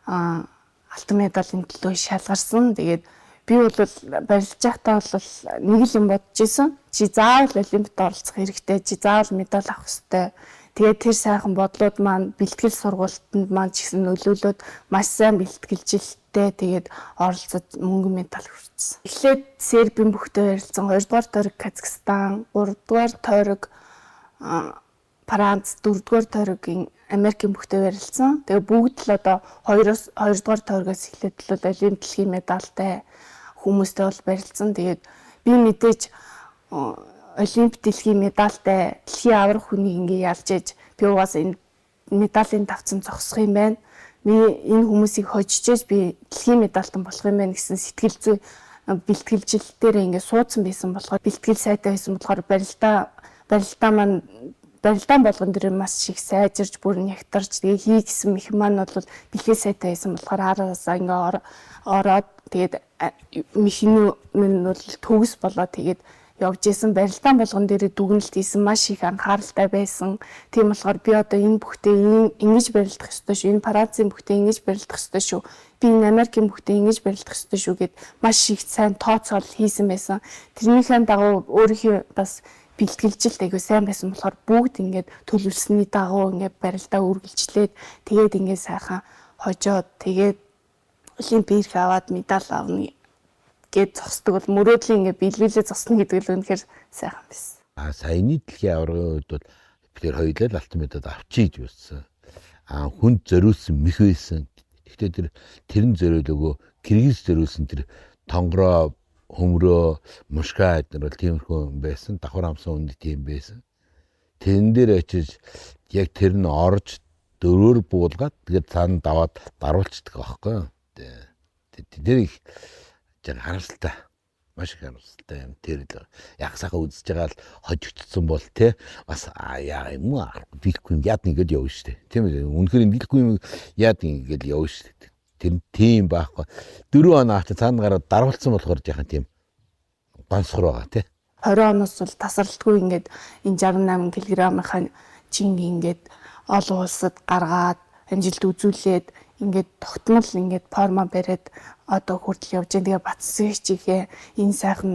алтан медалийн төлөө шалгарсан. Тэгээд би бол барилж байхдаа бол нэг л юм бодож исэн. Чи заавал олимпиад оролцох хэрэгтэй. Чи заавал медаль авах хэрэгтэй. Тэгээд тэр сайхан бодлууд маань бэлтгэл сургалтанд маань ч гэсэн нөлөөлөд маш сайн бэлтгэлжилттэй тэгээд оролцоод мөнгө медаль хүртсэн. Эхлээд Сербийн бүхтэй ярилцсан 2 дугаар тойрог Казахстан, 3 дугаар тойрог Франц, 4 дугаар тойрогийн Америкийн бүхтэй ярилцсан. Тэгээд бүгд л одоо 2 дугаар тойрогоос эхлээд л олимпийн дэлхийн медальтай хүмүүстэй бол барилцсан. Тэгээд би мэдээж олимпийн дэлхийн медальтай дэлхийн аврах хүнийг ингээ ялж ээж би угаас энэ медалийн давцан зогсох юм байна. Энэ хүмүүсийг хожижээж би дэлхийн медальтан болох юм байна гэсэн сэтгэл зүй бэлтгэлжилтээр ингээ суудсан байсан болохоор бэлтгэл сайтай байсан болохоор барилдаан болгон дээр маш их сайжирж бүр нягтарч тэгээ хий гэсэн их маань бол бэлтгэл сайтай байсан болохоор араасаа ингээ ороод тэгээд механик нь бол төгс болоод тэгээд явж исэн барилдаан болгон дээр дүгнэлт хийсэн маш их анхааралтай байсан. Тийм болохоор би одоо энэ бүхтээ ингэж барилдах ёстой шүү. Энэ Францын бүхтээ ингэж барилдах ёстой шүү. Би энэ Америкийн бүхтээ ингэж барилдах ёстой шүү гэд маш их сайн тооцоол хийсэн байсан. Тэрнийхэн дагуу өөрийнхөө бас бэлтгэлжилт айгүй сайн байсан болохоор бүгд ингээд төлөвлөсний дагуу ингээд барилдаа үргэлжлээд тэгээд ингээд сайхан хожоод тэгээд олимпийн ирэх аваад медаль авна гэд зогсдог бол мөрөөдлийн ингээ биелүүлээ зогсно гэдэг л үнэхээр сайхан байсан. Саяны дэлхийн аваргын үед бол бид хоёулаа алтан медаль авчиж байсан. Хүнд зориулсан мэх байсан. Гэхдээ тэрэн зориулаагүй Киргиз зориулсан тэр тонгороо, хөмрөө, мушка эднэр бол тиймэрхүү байсан. Давхар амсан үнд тийм байсан. Тэрэн дээр очиж яг тэр нь орж дөрөөр буулгаад тэгээд цаана даваад даруулцдаг аахгүй. Тэр их харамсалтай маш их харамсалтай юм. Тэр яг сайхан үзэж байгаа л хожигдсон бол те бас яа юм уу бихгүй яад нэгэд явна шүү дээ. Тийм үү? Үнэхээр бихгүй юм яад нэгэд явна шүү дээ. Тэр тийм байхгүй. 4 он авч цаана гараад даруулсан болохоор яхан тийм гонсгор байгаа те. 20 оноос бол тасралтгүй ингээд энэ 68 кг-ийн жинг ингээд олон улсад гаргаад амжилт үзүүлээд ингээд тогтмол ингээд форма бариад одоо хүртэл явж байгаа. Тэгээ Батсэгчийнхээ энэ сайхан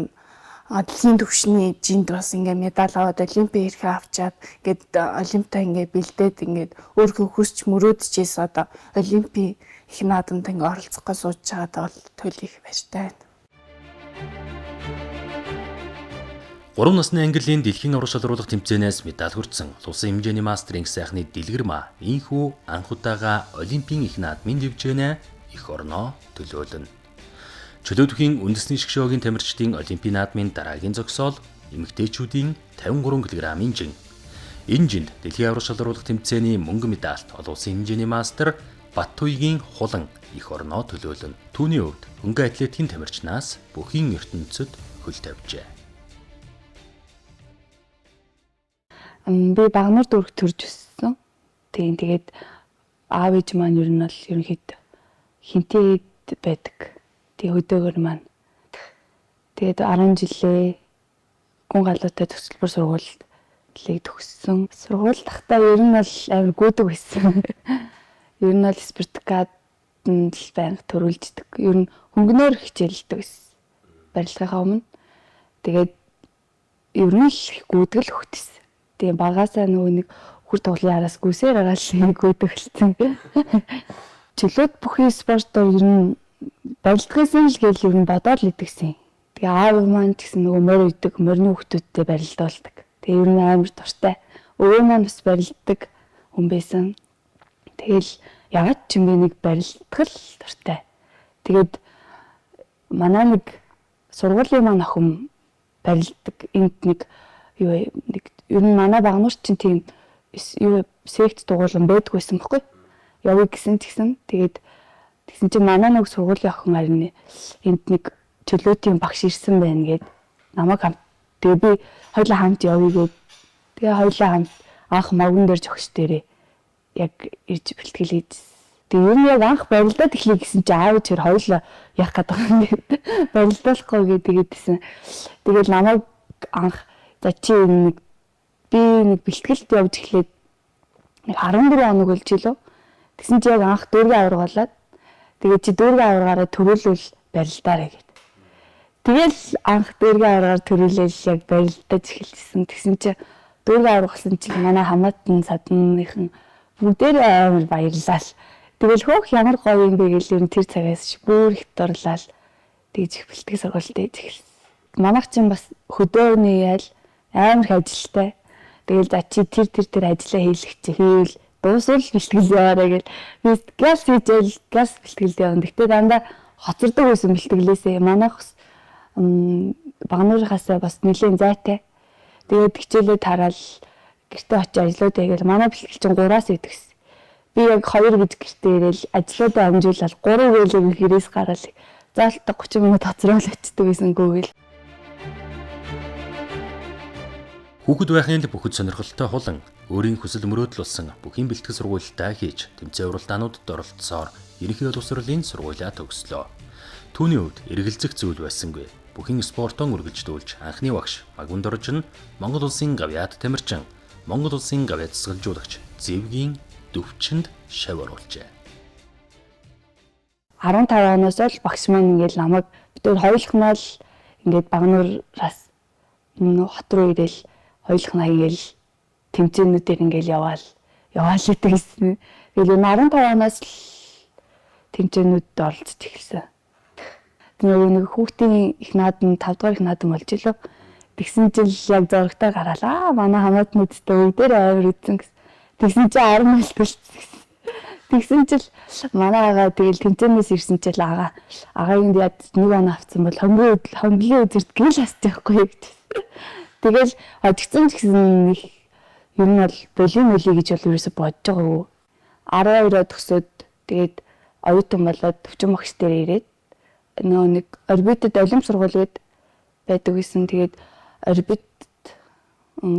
дэлхийн түвшний жинд бас ингээд медаль аваад олимпийн ирэхээ авчаад ингээд олимпиад ингээд бэлдээд ингээд өөрийнхөө хүсч мөрөөдөж ийс одоо олимпийн их наадамд ингээд оролцох гэж сууж байгаад бол төлөв их баяртай байна. 3 насны английн дэлхийн аврах шалруулах тэмцээнээс медаль хүртсэн улсын хэмжээний мастеринг сайхны дэлгэрма инхүү анх удаага олимпийн их наадмын дэвжээнэ эх орноо төлөөлнө. Чөлөөтөхийн үндэсний шгшөөгийн тамирчдын олимпийн наадмын дараагийн зогсоол эмэгтэйчүүдийн 53 кг-ийн жин. Энэ жинд дэлхийн аврах шалруулах тэмцээний мөнгө медальт улсын хэмжээний мастер Баттуйгийн хулан эх орноо төлөөлнө. Түүний хувьд хөнгө атлетикийн тамирчнаас бүхийн ертөнцөд хөл тавьжээ. Би багнар дүүрэг төрж өссөн. Тэгээд аав ээж маань ер нь бол ерөнхийд хинтээд байдаг. Тэгээ өдөөгөр маань. Тэгээд 10 жилээ гүн галуутай төсөлбөр сургуулийг төгссөн. Сургууль тахтаа ер нь бол амар гүйдэг байсан. Ер нь бол спартакиад нь л байнга төрүүлждэг. Ер нь хөнгөнөөр хичээлдэг байсан. Барилгынхаа өмнө. Тэгээд ер нь л гүйдэг л хөгтсөн. Тэгээ багаасаа нөгөө нэг хүр тоглын араас гүсээр агаал нэг гүйдэгэлсэн. Чөлөөт бүхий спортоор ер нь барилдгаас л гээл ер нь бодоод л идэгсэн. Тэгээ аав маань ч гэсэн нөгөө морь үйдэг, морины хүүхдүүдтэй барилдуулдаг. Тэгээ ер нь амар дуртай. Өвөө маань бас барилддаг хүн байсан. Тэгэл ягаад ч юм бэ нэг барилдах л дуртай. Тэгээд манай нэг сургуулийн маань охин барилддаг. Энд нэг юу нэг ер нь манай багнуур чинь тийм юу сект дугуулсан байдаг байсан байхгүй. Явъя гэсэн тэгсэн. Тэгээд тэгсэн чинь манай нэг сургуулийн охин харин энд нэг чөлөөтийн багш ирсэн байна гэд намайг хамт. Тэгээ би хоёулаа хамт явъя гэд. Тэгээ хоёулаа хамт анх могон дээр зогс дээрээ яг ирж бэлтгэл хийж. Тэгээ ер нь яг анх барилдаад эхлэе гэсэн чи аав тэр хоёулаа яах гэдэг юм бэ? Барилдаахгүй гэдэгсэн. Тэгэл намайг анх за чи би нэг бэлтгэлд явж эхлээд нэг 14 хоног болж илөө. Тэгсэн чи яг анх дүүргийн аваргалаад тэгээ чи дүүргийн аваргаараа төрүүлвэл барилдаарэ гэд. Тэгэл анх дүүргийн аваргаар төрүүлээл яг барилдаж эхэлсэн. Тэгсэн чи дүүргийн аваргалсан чи манай хамаатан садныхан бүгдээр амар баярлал. Тэгэл хөөх ямар гоё юм бэ гэж ер нь тэр цагаас бүр их дурлал тэгж их бэлтгэл сургуультай эхэлсэн. Манайх чинь бас хөдөөний ял амар их ажилтай. Тэгэл за чи тэр ажиллаа хийлгэх чи хийвэл дуусвал бэлтгэл яваарэ гэл. Би газ хийжэл газ бэлтгэл явна. Гэтэ дандаа хоцордог байсан бэлтгэлээсээ манайх багнуурынхаасаа бас нэлийн зайтай. Тэгээд хичээлээ тараал гэртээ очиж ажлууд хийгээл манай бэлтгэл чинь 3-аас идэгсэн. Би яг 2 гэж гэртээ ирээл ажлуудаа амжуулаад 3 гэлэг хэрээс гараал заалтаа 30 минут хоцроол очдөг гэсэн гүгэл. Хүүхэд байхын л бүхэд сонирхолтой хулан өөрийн хүсэл мөрөөдөл болсон бүхий бэлтгэл сургуультай хийж тэмцээн уралдаануудад оролцсоор ерөнхий боловсролын сургуулиа төгслөө. Түүний хувьд эргэлзэх зүйл байсангүй. Бүхий спортон үргэлжлүүлж анхны багш Магванд Оржин Монгол улсын гавьяат тамирчин, Монгол улсын гавьяат засгалжуулагч Зэвгийн Дөвчөнд шав оруулжээ. 15 оноос л багш маань ингээл намайг битүүр хоёулахнаа л ингээд багнуураас хот руу ирээл хоёулахнаа ингээл тэмцээнүүдээр ингээл яваал идэгсэн. Тэгэл 15 оноос л тэмцээнүүдэд оролцож эхэлсэн. Нэг хүүхдийн их наадам 5 дугаар их наадам болж илөө. Тэгсэн жил яг зурагтаа гараалаа. Манай хамаатнуудтай өвдөр авир үзсэн гэсэн. Тэгсэн чи 10 мэл төлсөн. Тэгсэн чил манай агаа тэгэл тэмцээнээс ирсэн чил агаагийн яд нэг оноо авсан бол хонглын үзэрт гэл хасчих байхгүй гэж. Тэгэл одгцэн гэсэн нэг ер нь бол болийн мөлий гэж бол ерөөсө бодож байгаагүй. 12-оо төгсөөд тэгээд оюутан болоод төвчин багш дээр ирээд нөгөө нэг орбитод олимп сургууль гээд байдаг гэсэн. Тэгээд орбитод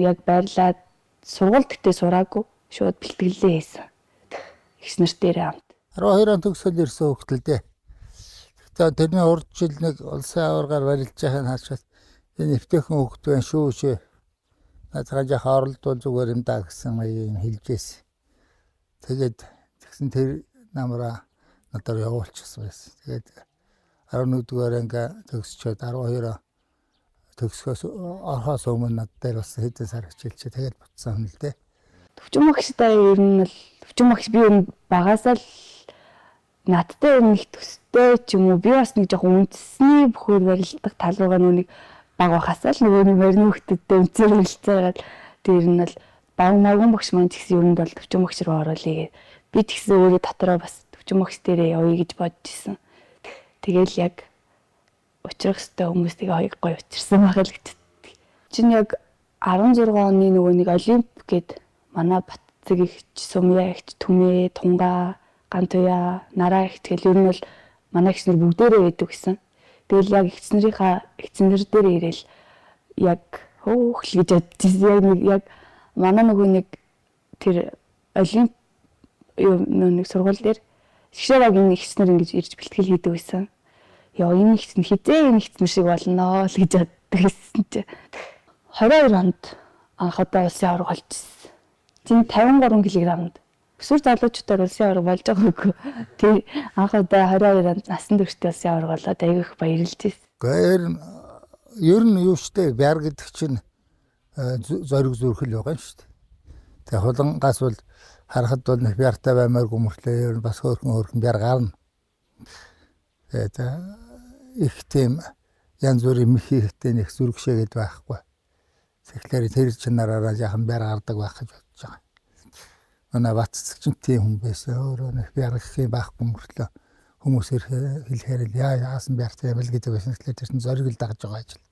яг байрлаад сургууль гэтээ сураагүй шууд бэлтгэлээ хийсэн. Ихс нар дээрээ хамт. 12 он төгсөл ирсэн хөлтөл дээ. Тэгтээ тэрний урд жил нэг улсын аваргаар барилж байхыг хаачаад энэ нэвтэхэн хөлт байна шүү. Нацгаа жах оролдвол зүгээр юм даа гэсэн юм хэлжээс. Тэгээд тэгсэн тэр намраа надад явуулчихсан байсан. Тэгээд 11 дугаар анги төгсчөөд 12 төгсгөөс орхоос өмнө над дээр бас хэдэн сар хичээлчээ тэгээд буцсан юм л дээ. Төвчин багштай ер нь л төвчин багш би ер нь багасаа л надтай нэг төстэй ч юм уу би бас нэг жоохон үндэсний бөхөр барилдаг тал руугаа нүг баг бахасаа л нөгөө нэг морины хөлтөдтэй үнцээр хэлцээгээд тэр нь л багмагын багш маань гэсэн ер нь бол төвчин багш руу оруулъя. Би тэгсэн өөрөө дотроо бас төвчин багш дээрээ явъя гэж бодож исэн. Тэгэл яг учрах хэвээр хүмүүс тэгээ гоё учирсан байгаа л гэж. Чин яг 16 оны нөгөө нэг олимп гээд манай Батцэг ихч, Сумья ихч, Түмээ, Тунгаа, Гантуя, Нараа ихч гэл ер нь бол манай ихч нар бүгдээрээ байдаг гэсэн. Тэгэл яг ихчнэр дээр ирээл яг хөөх л гэж бодчихсон. Яг манай нөгөө нэг тэр олимп нэг сургууль дээр шгшээгийн ихчнэр ингэж ирж бэлтгэл хийдэг байсан. Яа энэ ихч нь хизээ энэ ихчнэр шиг болно л гэж боддогсэн чи 22 онд анх удаа улсын аварга болчихсон. Чин 53 кг-д. Өсвөр залуучуудаар улсын аварга болж байгаагүй. Тэг анх удаа 22 онд насан туршид улсын аварга болоод айгүйх баярлж байсан. Гэхдээ ер нь юу штэ бяр гэдэг чинь зориг зүрхэл байгаа шүү дээ. Тэг хулангаас бол харахад бол нэг бяртай баймааргүй мөртлөө ер нь бас хөөрхөн бяр гарна. Тэгээд их тийм янз бүрийн мэхийхтэй нэг зүрхшээгээд байхгүй. Тэгэхээр тэр чинараараа яхан бяр гардаг байх гэж бодож байгаа. Манай Батцэг ч тийм хүн байсан. Өөрөө нэг бяр гэх юм байхгүй мөртлөө хүмүүсээр хэлэхээр яасан бяртай юм л гэдэг байсан. Тэгэхээр тэр чинь зориг л дагж байгаа ажил.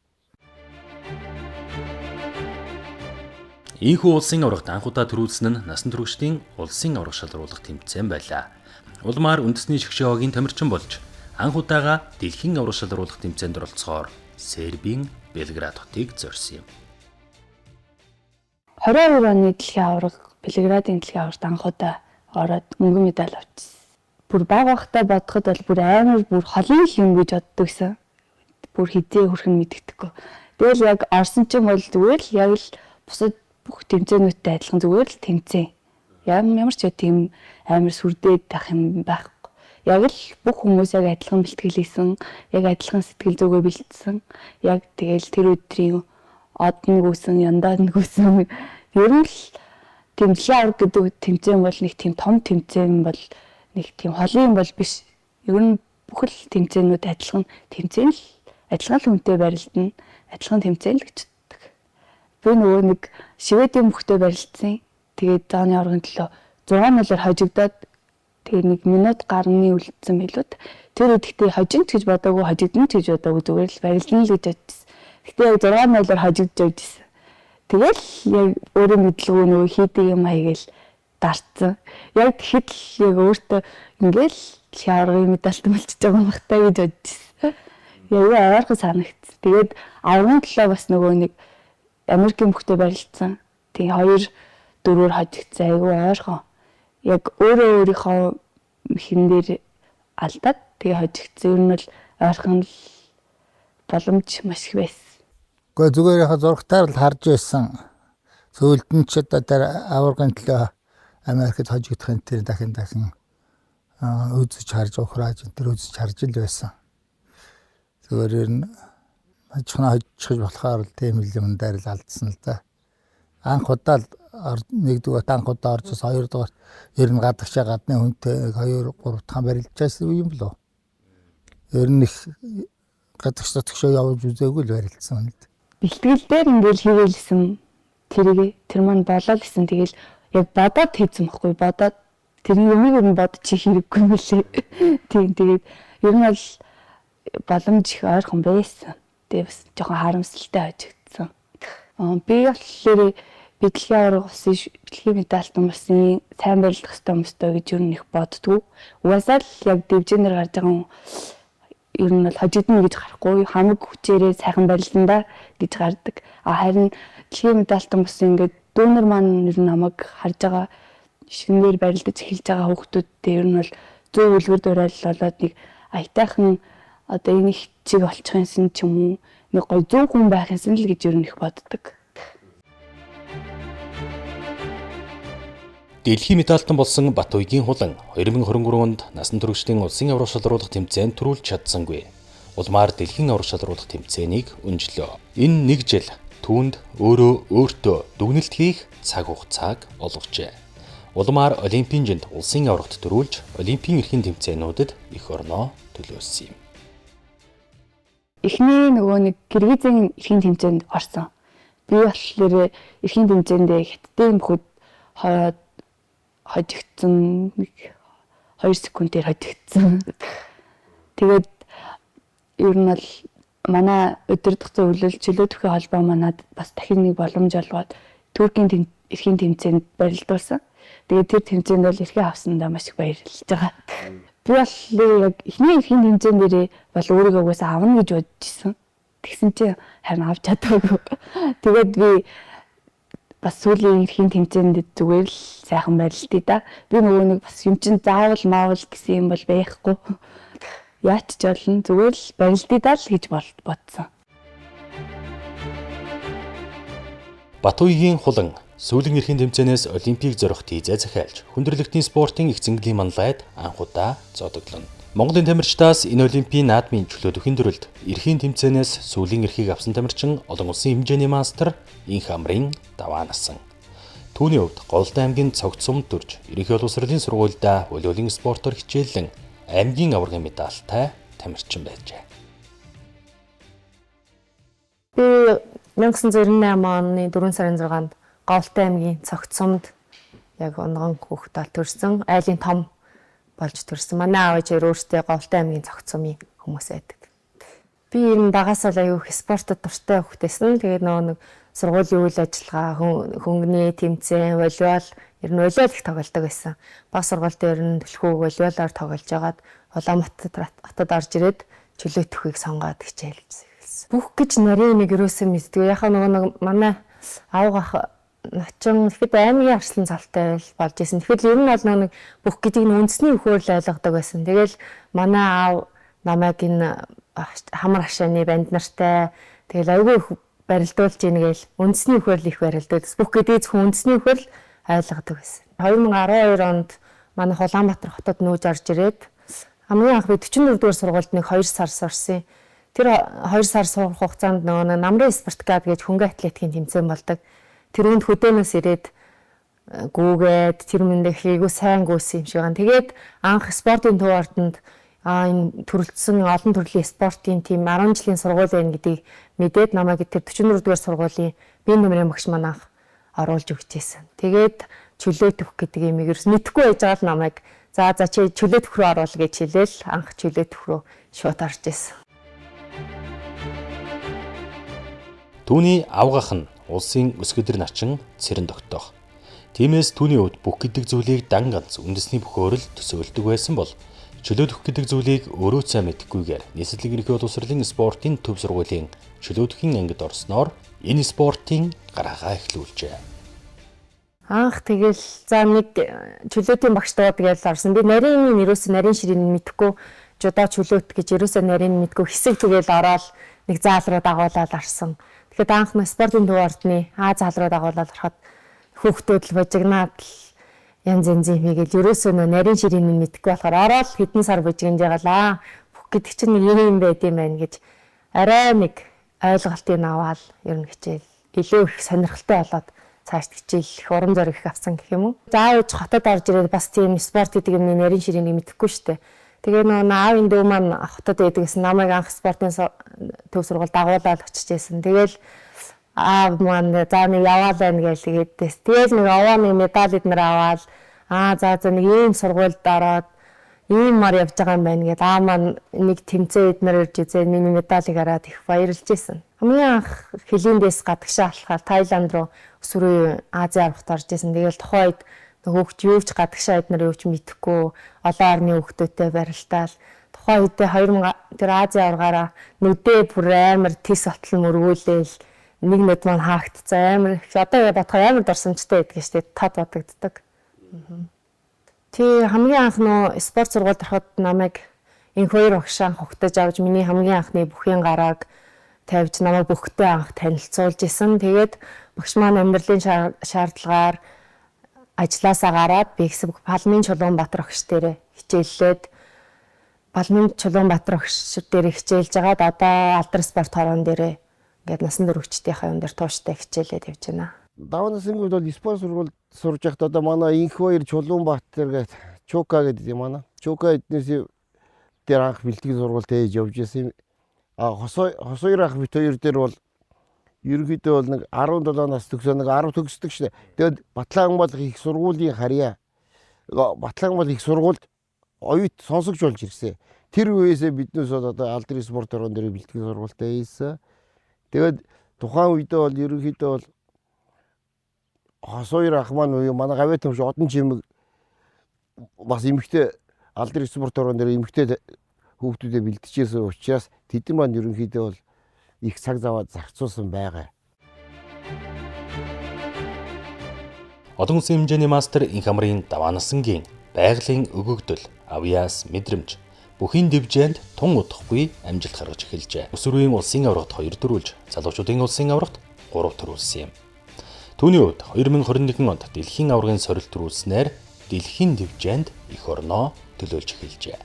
Ийхүү улсын аваргад анхудаа төрүүлсэн нь насан туршидын улсын аварга шалруулах тэмцээн байлаа. Улмаар үндэсний шгшөөгийн тамирчин болж анхудаага дэлхийн аварга шалруулах тэмцээнд оролцохоор Сербийн Белград хотыг зорьсон юм. 22 оны дэлхийн аварга Белградын дэлхийн аваргад анхудаа ороод мөнгөн медаль авчихсан. бүр бага бахтай бодоход бол бүр амар бүр холын юм гэж боддог гэсэн. Бүр хизээ хүрэх нь мэддэхгүй. Тэгэл яг орсон чинь бол зүгээр л яг л бусад бүх тэмцээнүүдтэй адилхан зүгээр л тэмцээн. Ямар ч тийм амар сүрдээд байх юм байхгүй. Яг л бүх хүмүүс яг адилхан бэлтгэлээсэн, яг адилхан сэтгэл зүгөө бэлтсэн. Яг тэгэл тэр өдрийн од нэг үсэн, яндаад нэг үсэн. Ер нь л тэмцлийн авраг гэдэг тэмцээн бол нэг тийм том тэмцээн бол нэг тийм холын бол биш. Ер нь бүх л тэмцээнүүд адилхан тэмцээн л адилхан л хүнтэй барилдана. Адилхан тэмцээн л гэж боддог. Би нөгөө нэг Шведийн бүхтэй барилдсан. Тэгээд зооны аврагын төлөө 6-0-оор хожигдоод тэгээд 1 минут гарны үлдсэн билүүд. Тэр үедээ хожигдсон гэж бодоогүй, хожигдсон гэж бодоогүй зүгээр л барилдана л гэж бодчихсон. Гэхдээ яг 6-0-оор хожигдож байсан. Тэгэл яг өөрөө мэдлгүй нөгөө хийдэг юм аягээл дарцсан. Яг тэгэхэд л яг өөртөө ингээл шааргын медальт болчихж байгаа юм бахтай гэж бодчихсон. Яг ойрхон санагдсан. Тэгээд аврагын төлөө бас нөгөө нэг Америкийн бүхтэй барилдсан. Тэгээ 2-4-өр хожигдсан айгүй ойрхон. Яг өөрийнхөө хин дээр алдаад тэгээ хожигдсан. Ер нь бол ойрхон л боломж маш их байсан. Гэхдээ зүгээр яхаа зургатаар л харж байсан. Сөүлд нь ч одоо тэр аваргын төлөө Америкт хожигдохын тэр дахин үзэж харж ухрааж тэр үзэж харж л байсан. Зүгээр ер нь хожих болохоор л тийм л юм дээр л алдсан л да. Анх удаа нэгдүгээр анх удаа орж хоёрдугаар ер нь гадагшаа гадны хүнтэй 2 3 дахин барилдчихсан юм болов. Ер нь их гадагш татгшаа явж үзээгүй л барилдсан юм л. Бэлтгэл дээр ингээл хийвэлсэн тэр маань болоо л гэсэн. Тэгэл яг бодоод хийсэн байхгүй бодоод тэрний юмыг нь бодож хэрэггүй юм лээ. Тийм тэгээд ер нь бол боломж их ойрхон байсан. Тэгээд бас жоохон харамсалтай хожигдсан. Би болохоор бэлтгэл авраг усын бэлтгэл медальтан усын сайн барилдах хэрэгтэй юмстай гэж ер нь их боддгоо. Угаасаа л яг дивжинээр гарч байгаа ер нь бол хожигдно гэж гарахгүй хамаг хүчээрээ сайхан барилдана гэж гардаг. Харин бэлтгэл медальтан усын ингээд дүүнер маань ер нь намайг харж байгаа шинээр барилдаж эхэлж байгаа хүүхдүүдтэй ер нь бол зөв үлгэр дуурайл болоод нэг аятайхан одоо энэ их чиг олчих юмсан ч юм уу нэг гой зөв хүн байх юмсан л гэж ер нь их боддог. Дэлхийн медальтан болсон Батуйгийн хулан 2023 онд насан туршидын улсын аврах шалруулах тэмцээнд төрүүлж чадсангүй. Улмаар дэлхийн аврах шалруулах тэмцээнийг өнжлөө. Энэ нэг жил түүнд өөртөө дүгнэлт хийх цаг хугацааг олгожээ. Улмаар Олимпийн жинд улсын аврагт төрүүлж Олимпийн эрхийн тэмцээнүүдэд эх орноо төлөөсөн юм. Эхний нөгөө нэг Киргизийн эрхийн тэмцээнд орсон. Би болохоор эрхийн тэмцээндээ Хятадын бүхэд хожигдсан 2 секундээр хожигдсан. Тэгээд ер нь бол манай өдөрдох зөвлөл чөлөөтөхийн холбоо манад бас дахин нэг боломж олгоод Туркийн эрхийн тэмцээнд барилдуулсан. Тэгээд тэр тэмцээнд бол эрхээ авсандаа маш их баярлж байгаа. Би бол яг эхний эрхийн тэмцээн дээрээ бол өөрийгөө угаасаа авна гэж бодож исэн. Тэгсэн чинь харин авч чадаагүй. Тэгээд би бас сүүлийн эрхийн тэмцээнд зүгээр л сайхан барилдъя да. Би нөгөө нэг бас юм чин заавал маавал гэсэн юм бол байхгүй. Яач ч болно зүгээр л барилдъя даа л гэж бодсон. Батуйгийн хулан сүүлийн эрхийн тэмцээнээс Олимпийг зорих тийзээ захиалж хүндрэлтийн спортын их зэнгэлийн манлайд анх удаа зодоглоно. Монголын тамирчдаас энэ Олимпийн наадмын чөлөөтөхийн төрөлд эрхийн тэмцээнээс сүүлийн эрхийг авсан тамирчин олон улсын хэмжээний мастер Инх амрын даваа насан. Түүний хувьд Голдон аймгийн цогц сумд төрж ерөнхий боловсролын сургуульдаа волейболын спортоор хичээллэн аймгийн аваргын медальтай тамирчин байжээ. Би 1998 оны 4 сарын 6-нд Голдон аймгийн цогц сумд яг онгон хүүхдтэй төрсэн. Айлын том болж төрсэн. Манай аав ээжээр өөртөө Голдон аймгийн цогц сумын хүмүүс байдаг. Би ер нь багасаа аюух спортод дуртай хүүхдээсэн. Тэгээд нэг сургуулийн үйл ажиллагаа, хөнгөний тэмцээн, волейбол ер нь волейбол их тоглодог байсан. Баг сургуульд ер нь түлхүү волейболоор тоглож байгаад Улаанбаатар хотод орж ирээд чөлөөтөхийг сонгоод хичээлж эхэлсэн. Бүх гэж нарийн нэг юусэн мэддэг. Яхаа нөгөө манай аавгах начин ихэд аймгийн арслан цалтай болж исэн. Тэгэхээр ер нь бол нэг бүх гэдгийг үндэсний өхөөр л ойлгодог байсан. Тэгэл манай аав намайг энэ хамар хашааны банд нартай тэгэл айгүй их барилдуулж ийнгээл үндэсний өхөөр л их барилдуулж бүх гэдгийг зөвхөн үндэсний өхөөр л ойлгодог байсан. 2012 онд манай Улаанбаатар хотод нүүж орж ирээд хамгийн анх би 44 дугаар сургуульд нэг 2 сар сурсан. Тэр 2 сар сурах хугацаанд нөгөө намрын спартакиад гэж хөнгөн атлетикийн тэмцээн болдог. Тэр үнд хөдөөнөөс ирээд гүүгээд тэр мэндээ хийгүү сайн гүйсэн юм шиг байна. Тэгээд анх спортын төв ордонд энэ төрөлдсөн олон төрлийн спортын тим 10 жилийн сургууль байна гэдгийг мэдээд намайг тэр 44 дугаар сургуулийн бие нэмрийн багш маань анх оруулж өгчээсэн. Тэгээд чөлөө төвх гэдэг юм ерөөс мэдхгүй байж байгаа л намайг за чи чөлөө төвх рүү оруул гэж хэлээл анх чөлөө төвх рүү шууд орж исэн. Түүний авгах нь улсын өсгөдөр начин Цэрэн тогтоох. Тиймээс түүний хувьд бүх гэдэг зүйлийг дан ганц үндэсний бөхөөрөл төсөөлдөг байсан бол чөлөө төвх гэдэг зүйлийг өөрөө сайн мэдхгүйгээр нийслэлийн ерөнхий боловсролын спортын төв сургуулийн чөлөө төвхийн ангид орсноор энэ спортын гараагаа эхлүүлжээ. Анх тэгэл за нэг чөлөөтийн багштай тэгэл орсон. Би нарийн нарийн ширийг мэдхгүй жудаа чөлөөт гэж ерөөсөө нарийн мэдгүй хэсэг тэгэл ороод нэг заал руу дагуулаад арсан. Тэгэхэд анх нь спортын төв ордны заал руу дагуулаад ороход хүүхдүүд л божигнаад янз янзын хийгээл ерөөсөө нарийн ширийг мэдхгүй болохоор ороод хэдэн сар божигнж ягалаа. Бүх гэдэг чинь нэг юм байд юм байна гэж арай нэг ойлголтыг аваад ер нь хичээл илүү их сонирхолтой болоод цааш хичээл урам зориг их авсан гэх юм уу. Заавал хотод орж ирээд бас тийм спорт гэдэг юм нарийн ширийг мэдэхгүй штэ. Тэгээ нөгөө аавын дүү маань хотод байдгээс намайг анх спортын төв сургууль дагуулаад очижсэн. Тэгэл аав маань за нэг яваал байна гэж хэлдээс. Тэгэл нэг аваа нэг медаль эднэр аваад за нэг ийм сургуульд ороод ийм мар явж байгаа юм байна гэдээ аав маань нэг тэмцээ эднэр ирж үзээ миний медалийг хараад их баярлж исэн. Хамгийн анх хилээндээс гадагшаа алхахаар Таиланд руу өсвөрийн Азийн аврагт орж исэн. Тэгэл тухайн үед хөөгч юу ч гадагшаа эднэр юу ч мэдэхгүй олон орны хүүхдүүдтэй барилдаал тухайн үедээ 2000 тэр Азийн аврагаараа нүдээ бүр амар тис отлон мөргүүлээл нэг нүд маань хаагдцсан амар одоо бодохоор амар дурсамжтай байдаг шүү дээ тод бодогддог. Тий хамгийн анх нөө спорт сургуульд ороход намайг энэ хоёр багшаа хогтож авч миний хамгийн анхны бүхийн гарааг тавьж намайг бүхтэй анх танилцуулж исэн. Тэгээд багш маань амьдралын шаардлагаар ажлаасаа гараад би хэсэг Палмын Чулуунбаатар огш дээр хичээллээд Палмын Чулуунбаатар огш дээр хичээлж байгаад одоо алдар спорт хорон дээр ингээд насан туршидтайхаа юм дээр тууштай хичээлээд явж байна. Даваа насны үед бол спорт сургуульд сурж байхдаа одоо манай инх хоёр Чулуунбаатар гэдэг Чука гэдэг юм манай. Чука эднээс дээр анх бэлтгэл сургуульд ээж явж исэн. Хос хоёр ах бит хоёр дээр бол ерөнхийдөө бол нэг 17 нас төгсөө нэг 10 төгсдөг шнэ. Тэгээд Батлангбал их сургуулийн харьяа Батлангбал их сургуульд оюут сонсогч болж ирсэн. Тэр үеэсээ биднээс бол одоо алдрын спорт орон дээр бэлтгэл сургуультай ийсэн. Тэгээд тухайн үедээ бол ерөнхийдөө бол хос хоёр ах маань манай гавьяа төмш одон чимэг бас эмэгтэй алдрын спорт орон дээр эмэгтэй хүүхдүүдэд бэлтжижсэн учраас тэдэн маань ерөнхийдөө бол их цаг заваад зарцуулсан байгаа. Олон улсын хэмжээний мастер инх амрын даваа насангийн байгалийн өгөгдөл, авьяас, мэдрэмж бүхийн дивжээнд тун удахгүй амжилт гаргаж эхэлжээ. Өсвөрийн улсын аврагт 2 төрүүлж, залуучуудын улсын аврагт 3 төрүүлсэн юм. Түүний хувьд 2021 онд дэлхийн аврагын сорилт төрүүлснээр дэлхийн дивжээнд эх орноо төлөөлж эхэлжээ.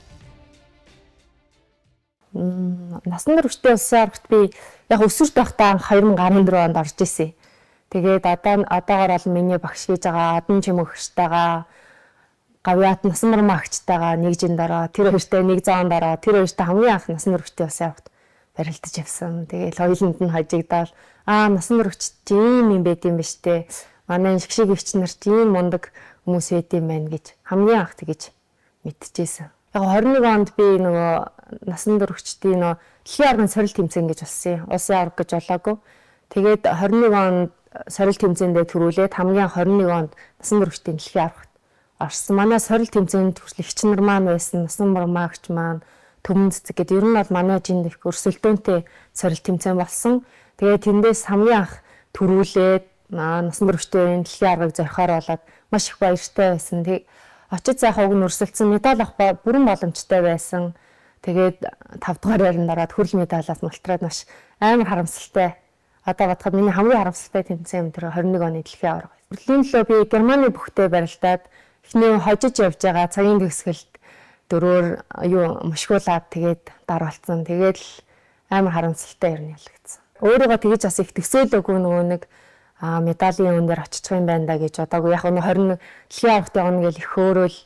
Насан туршидтын улсын аврагт би яг өсвөрт байхдаа 2014 онд орж исэн. Тэгээд одоогоор бол миний багш хийж байгаа Адан Чимэгчтэйгаа гавьяат насан туршийн агчтайгаа нэг жин дараа тэр хоёртой нэг зоон дараа тэр хоёртой хамгийн анх насан туршидтын улсын аврагт барилдаж явсан. Тэгээд хоёуланд нь хажигдаад насан туршид ийм юм байт юм ба штэ. Манай шгшиг өвч нар тийм мундаг хүмүүс байт юм байна гэж хамгийн анх тэгэж мэдчихсэн. Яг 21 онд би нөгөө насан туршидтын нөгөө дэлхийн аврагын сорилт тэмцээн гэж болсон. Улсын авраг гэж болоогүй. Тэгээд 21 онд сорилт тэмцээндээ төрүүлээд хамгийн 21 онд насан туршидтын дэлхийн аврагт орсон. Манай сорилт тэмцээнд хүрэлэгч нар маань байсан. Насан туршид маань Төмөн цэцэг гэдэг ер нь бол манай жинд их өрсөлдөөнтэй сорилт тэмцээн болсон. Тэгээд тэндээс хамгийн анх төрүүлээд насан туршидтын дэлхийн аргыг зорихоор болоод маш их баяртай байсан. Тэг очиж сайхан уг нь өрсөлдсөн медаль авах бүрэн боломжтой байсан. Тэгээд 5 дугаар байранд ороод хүрэл медалаас мултраад маш амар харамсалтай. Одоо бодоход миний хамгийн харамсалтай тэмцээн тэр 21 оны дэлхийн аварга. Берлин лөө би Германы бүхтэй барилдаад эхний хожиж явж байгаа цагийн төгсгөлд дөрөөр мушгуулаад тэгээд дараалцсан. Тэгээд л амар харамсалтай юм ялагдсан. Өөрийгөө тэгж бас их төсөөлөөгүй нөгөө нэг медалийн өн дээр очих юм байна да гэж бодоагүй. Яг нь 21 дэлхийн аваргад явна гэж их хөөрөөл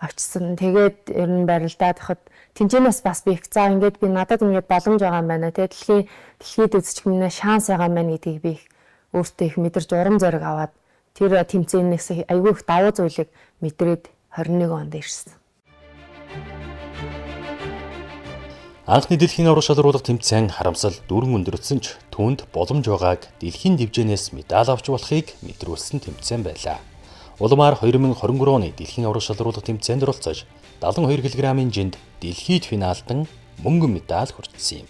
авчсан. Тэгээд ер нь барилдаад хахад тэнцэнээс бас би их заа ингээд би надад ингээд боломж байгаа юм байна. Тэгээд дэлхийд үзчих минь шанс байгаа юм байна гэдгийг би өөртөө их мэдэрч урам зориг аваад тэр тэмцээнээс айгүй их давуу зүйлийг мэдрээд 21 онд ирсэн. Анхны дэлхийн аварга шалруулга тэмцээн харамсал дүүрэн өндөрсөн ч түүнд боломж байгааг дэлхийн дивжэнээс медаль авч болохыг мэдрүүлсэн тэмцээн байлаа. Улмаар 2023 оны дэлхийн аварга шалруулга тэмцээнд оролцож 72 кг-ийн жинд дэлхийд финалдан мөнгөн медаль хүртсэн юм.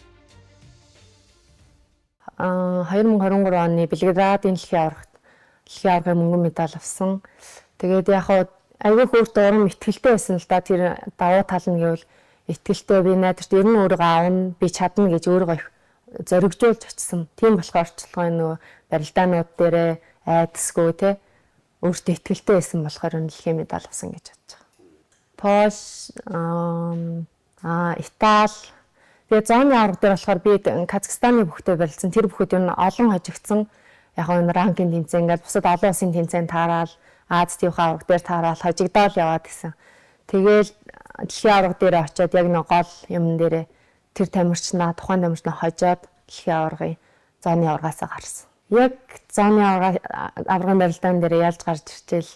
2023 оны Белградын дэлхийн аваргад мөнгөн медаль авсан. Тэгээд яг айгүй хөөртэй урам итгэлтэй байсан л да. Тэр давуу тал нь гэвэл итгэлтэй би найдварт ер нь өөрийгөө аавна, би чадна гэж өөрийгөө их зоригжуулж очсон. Тийм болохоор орчлогоо нөгөө барилдаанууд дээрээ айдасгүй те өөртөө итгэлтэй байсан болохоор дэлхийн медаль авсан гэж бодож байгаа. Польш, Итали, тэгээд зооны аварга дээр болохоор би Казахстаны бүхтэй барилдсан. Тэр бүхүүд ер нь олон хожигдсан. Яг энэ ранкинг тэмцээн ингээд бусад олон улсын тэмцээнд таараад Азийн аварга дээр таараад хожигдоод яваад гисэн. Тэгээд дэлхийн аварга дээр очиод яг нэг гол юм дээр тэр тамирчнаа тухайн тамирчнаа хожоод дэлхийн аваргын зооны аваргаасаа гарсан. Яг зооны аваргын барилдаан дээр ялж гарч ирчихэл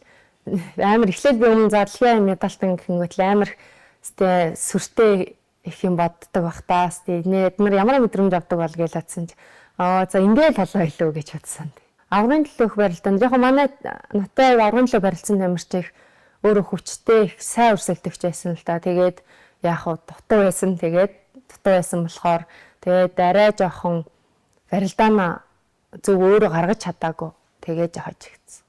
амар эхлээд би өмнө за дэлхийн медальтан гэнгүүт амар сүртэй их юм боддог бах та. Эднэр ямар мэдрэмж авдаг бол гэж бодсон чи за ингээд болоо илүү гэж бодсон. Аврагын төлөөх барилдаанд яг манай нуттай аврагын төлөө барилдсан тамирчид өөрөө хүчтэй их сайн өрсөлдөгч байсан л да. Тэгээд яг дутуу байсан. Тэгээд дутуу байсан болохоор тэгээд арай жоохон барилдаанаа зөв өөрөө гаргаж чадаагүй. Тэгээд хожигдсан.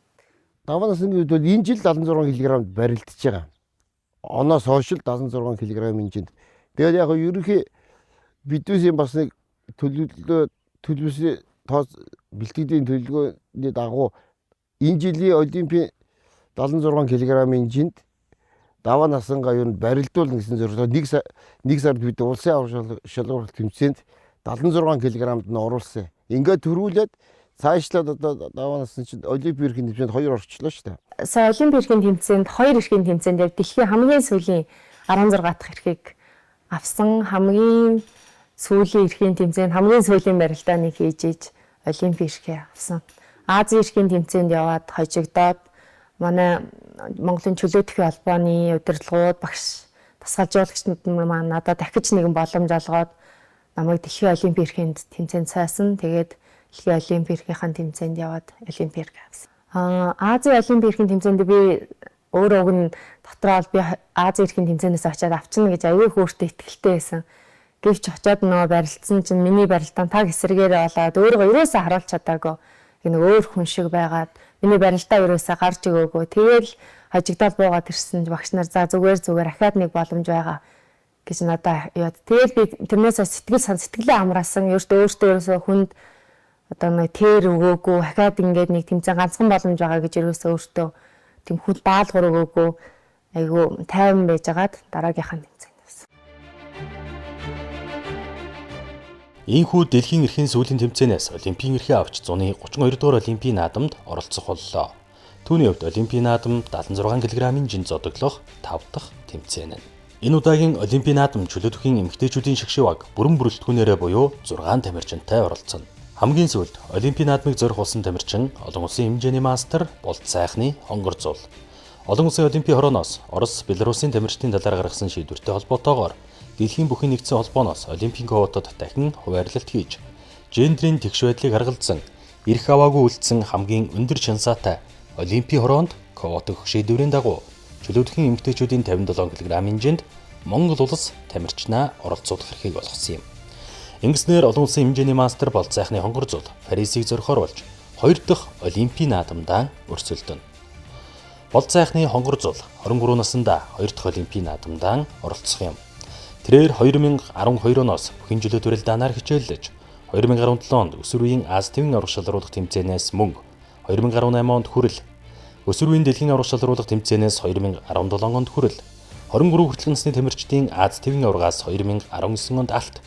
Даваа насны үед бол энэ жил 76 кг барилдаж байгаа. Оноос хойш 76 кг-ийн жинд. Тэгээд яг ерөнхий бидүүсийн бас нэг төлөвлөсөн тоос бэлтгэлийн төлөвлөгөөний дагуу энэ жилийн Олимпийн 76 кг-ийн жинд даваа насангаа юу барилдуулна гэсэн зорилгоор нэг сард бид улсын аварга шалгуулалт тэмцээнд 76 кг-д нь оруулсан. Ингээд төрүүлээд цаашлаад одоо даваа насны чинь Олимпийн эрхийн тэмцээнд 2 орчлоо шүү дээ. Сая Олимпийн эрхийн тэмцээнд 2 эрхийн тэмцээнд яг дэлхийн хамгийн сүүлийн 16 дахь эрхийг авсан. Хамгийн сүүлийн эрхийн тэмцээнд хамгийн сүүлийн барилдааныг хийж иж Олимпийн эрхээ авсан. Азийн эрхийн тэмцээнд яваад хожигдоод манай Монголын чөлөөтгөх холбооны удирдлагууд багш тасгалжуулагчид маань надад дахиж нэгэн боломж олгоод намайг дэлхийн Олимпийн эрхийн тэмцээнд цаасан. Тэгээд дэлхийн Олимпийн эрхийнхэн тэмцээнд яваад Олимпийн эрх авсан. Азийн Олимпийн эрхийн тэмцээнд би өөрөө уг нь дотроо би Азийн эрхийн тэмцээнээс очиад авчна гэж аюул хөөртэй итгэлтэй байсан. Гэвч очиад нөгөө барилдсан чинь миний барилдаан таг эсрэгээрээ болоод өөрийгөө ерөөсөө харуулж чадаагүй. Нэг өөр хүн шиг байгаад миний барилдаа ерөөсөө гарч өгөөгүй. Тэгээл хожигдоод буугаад ирсэн багш нар за зүгээр ахаад нэг боломж байгаа гэж надад яа. Тэгээл би тэрнээсээ сэтгэлээ амраасан. Өөртөө хүнд одоо нэг тэр өгөөгүй. Ахаад ингээд нэг тэмцээн ганцхан боломж байгаа гэж ерөөсөө өөртөө тийм хүнд даалгавар өгөөгүй. Айгу тайван байжгаад дараагийнхаа тэмцээнд явсан. Ийхүү дэлхийн эрхийн сүүлийн тэмцээнээс Олимпийн эрхээ авч зуны 32 дугаар Олимпийн наадамд оролцох боллоо. Түүний хувьд Олимпийн наадам 76 кг-ийн жин зодоглох 5 дахь тэмцээн нь. Энэ удаагийн Олимпийн наадам чөлөөтөхийн эмэгтэйчүүдийн шгшиваг бүрэн бүрэлдэхүүнээрээ буюу 6 тамирчинтай оролцоно. Хамгийн сүүлд Олимпийн наадмыг зорих болсон тамирчин олон улсын хэмжээний мастер Болт сайхны хонгор зул. Олон улсын Олимпийн хорооноос Орос, Белорусын тамирчдын талаар гаргасан шийдвэртэй холбоотойгоор дэлхийн бүхий нэгдсэн холбооноос Олимпийн квотод дахин хуваарлалт хийж, гендрийн тэгш байдлыг харгалзан, эрх аваагүй үлдсэн хамгийн өндөр шансаатай Олимпийн хороонд квот өгөх шийдвэрийн дагуу чөлөөтгөн эмэгтэйчүүдийн 57 кг-ийн жинд Монгол улс тамирчнаа оролцуулах эрхийг олгосон юм. Ингэснээр олон улсын хэмжээний мастер Болт сайхны хонгор зул Парисыг зорихоор болж 2 дахь Олимпийн наадамдаа өрсөлдөнө. Бол сайхны хонгор зул 23 наснда 2 дахь Олимпийн наадамдаа оролцох юм. Тэрээр 2012 оноос бүхэн жилийн төрөл даанаар хичээллэж 2017 онд өсвөр үеийн Аз тивийн аврах шалралт тэмцээнээс мөн 2018 онд хүрэл өсвөр үеийн дэлхийн аврах шалралт тэмцээнээс 2017 онд хүрэл 23 хүртэлх насны тэмэрчдийн Аз тивийн аврагаас 2019 онд алт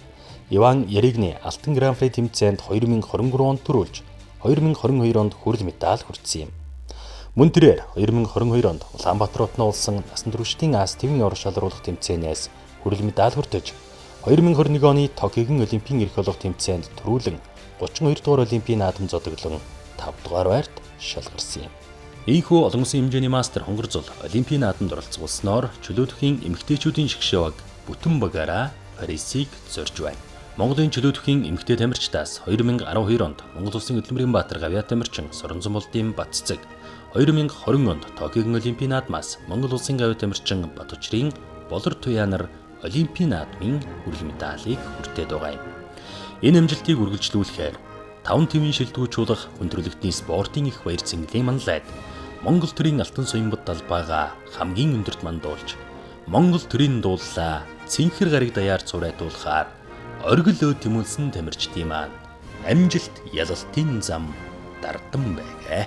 Иван Яригны алтан гран-при тэмцээнд 2023 онд төрүүлж 2022 онд хүрэл медаль хүртсэн юм. Мөн тэрээр 2022 онд Улаанбаатар хотно улсан насан туршидын Аз тивийн аврах шалралт тэмцээнээс хүрэл медаль хүртэж 2021 оны Токиогийн Олимпийн эрх олох тэмцээнд төрүүлэн 32 дугаар Олимпийн наадам зодоглон 5 дугаар байрт шалгарсан юм. Ийхүү олон улсын хэмжээний мастер хонгор зул Олимпийн наадамд оролцуулсноор чөлөөтөхийн эмэгтэйчүүдийн шгшээг бүтэн багаараа Парисыг зорж байна. Монголын чөлөөтөхийн эмэгтэй тамирчдаас 2012 онд Монгол улсын хөдөлмөрийн баатар Гавьяа тамирчин Соронзон болдын Батцэг, 2020 онд Токиогийн Олимпийн наадмаас Монгол улсын Гавьяа тамирчин Батучрын Болор Туянар Олимпийн наадмын хүрэл медалийг хүртээд байгаа юм. Энэ амжилтыг үргэлжлүүлэхээр 5 твийн шилдэгчүүлэх хүндрэлтний спортын их баяр цэнгэлийн манлайд Монгол төрийн алтан соёмбод талбайгаа хамгийн өндөрт мандуулж Монгол төрийн дууллаа цэнхэр гариг даяар цурайтуулахаар оргил тэмүүлсэн тамирчдын маань амжилт ялалтын зам дардан байгээ.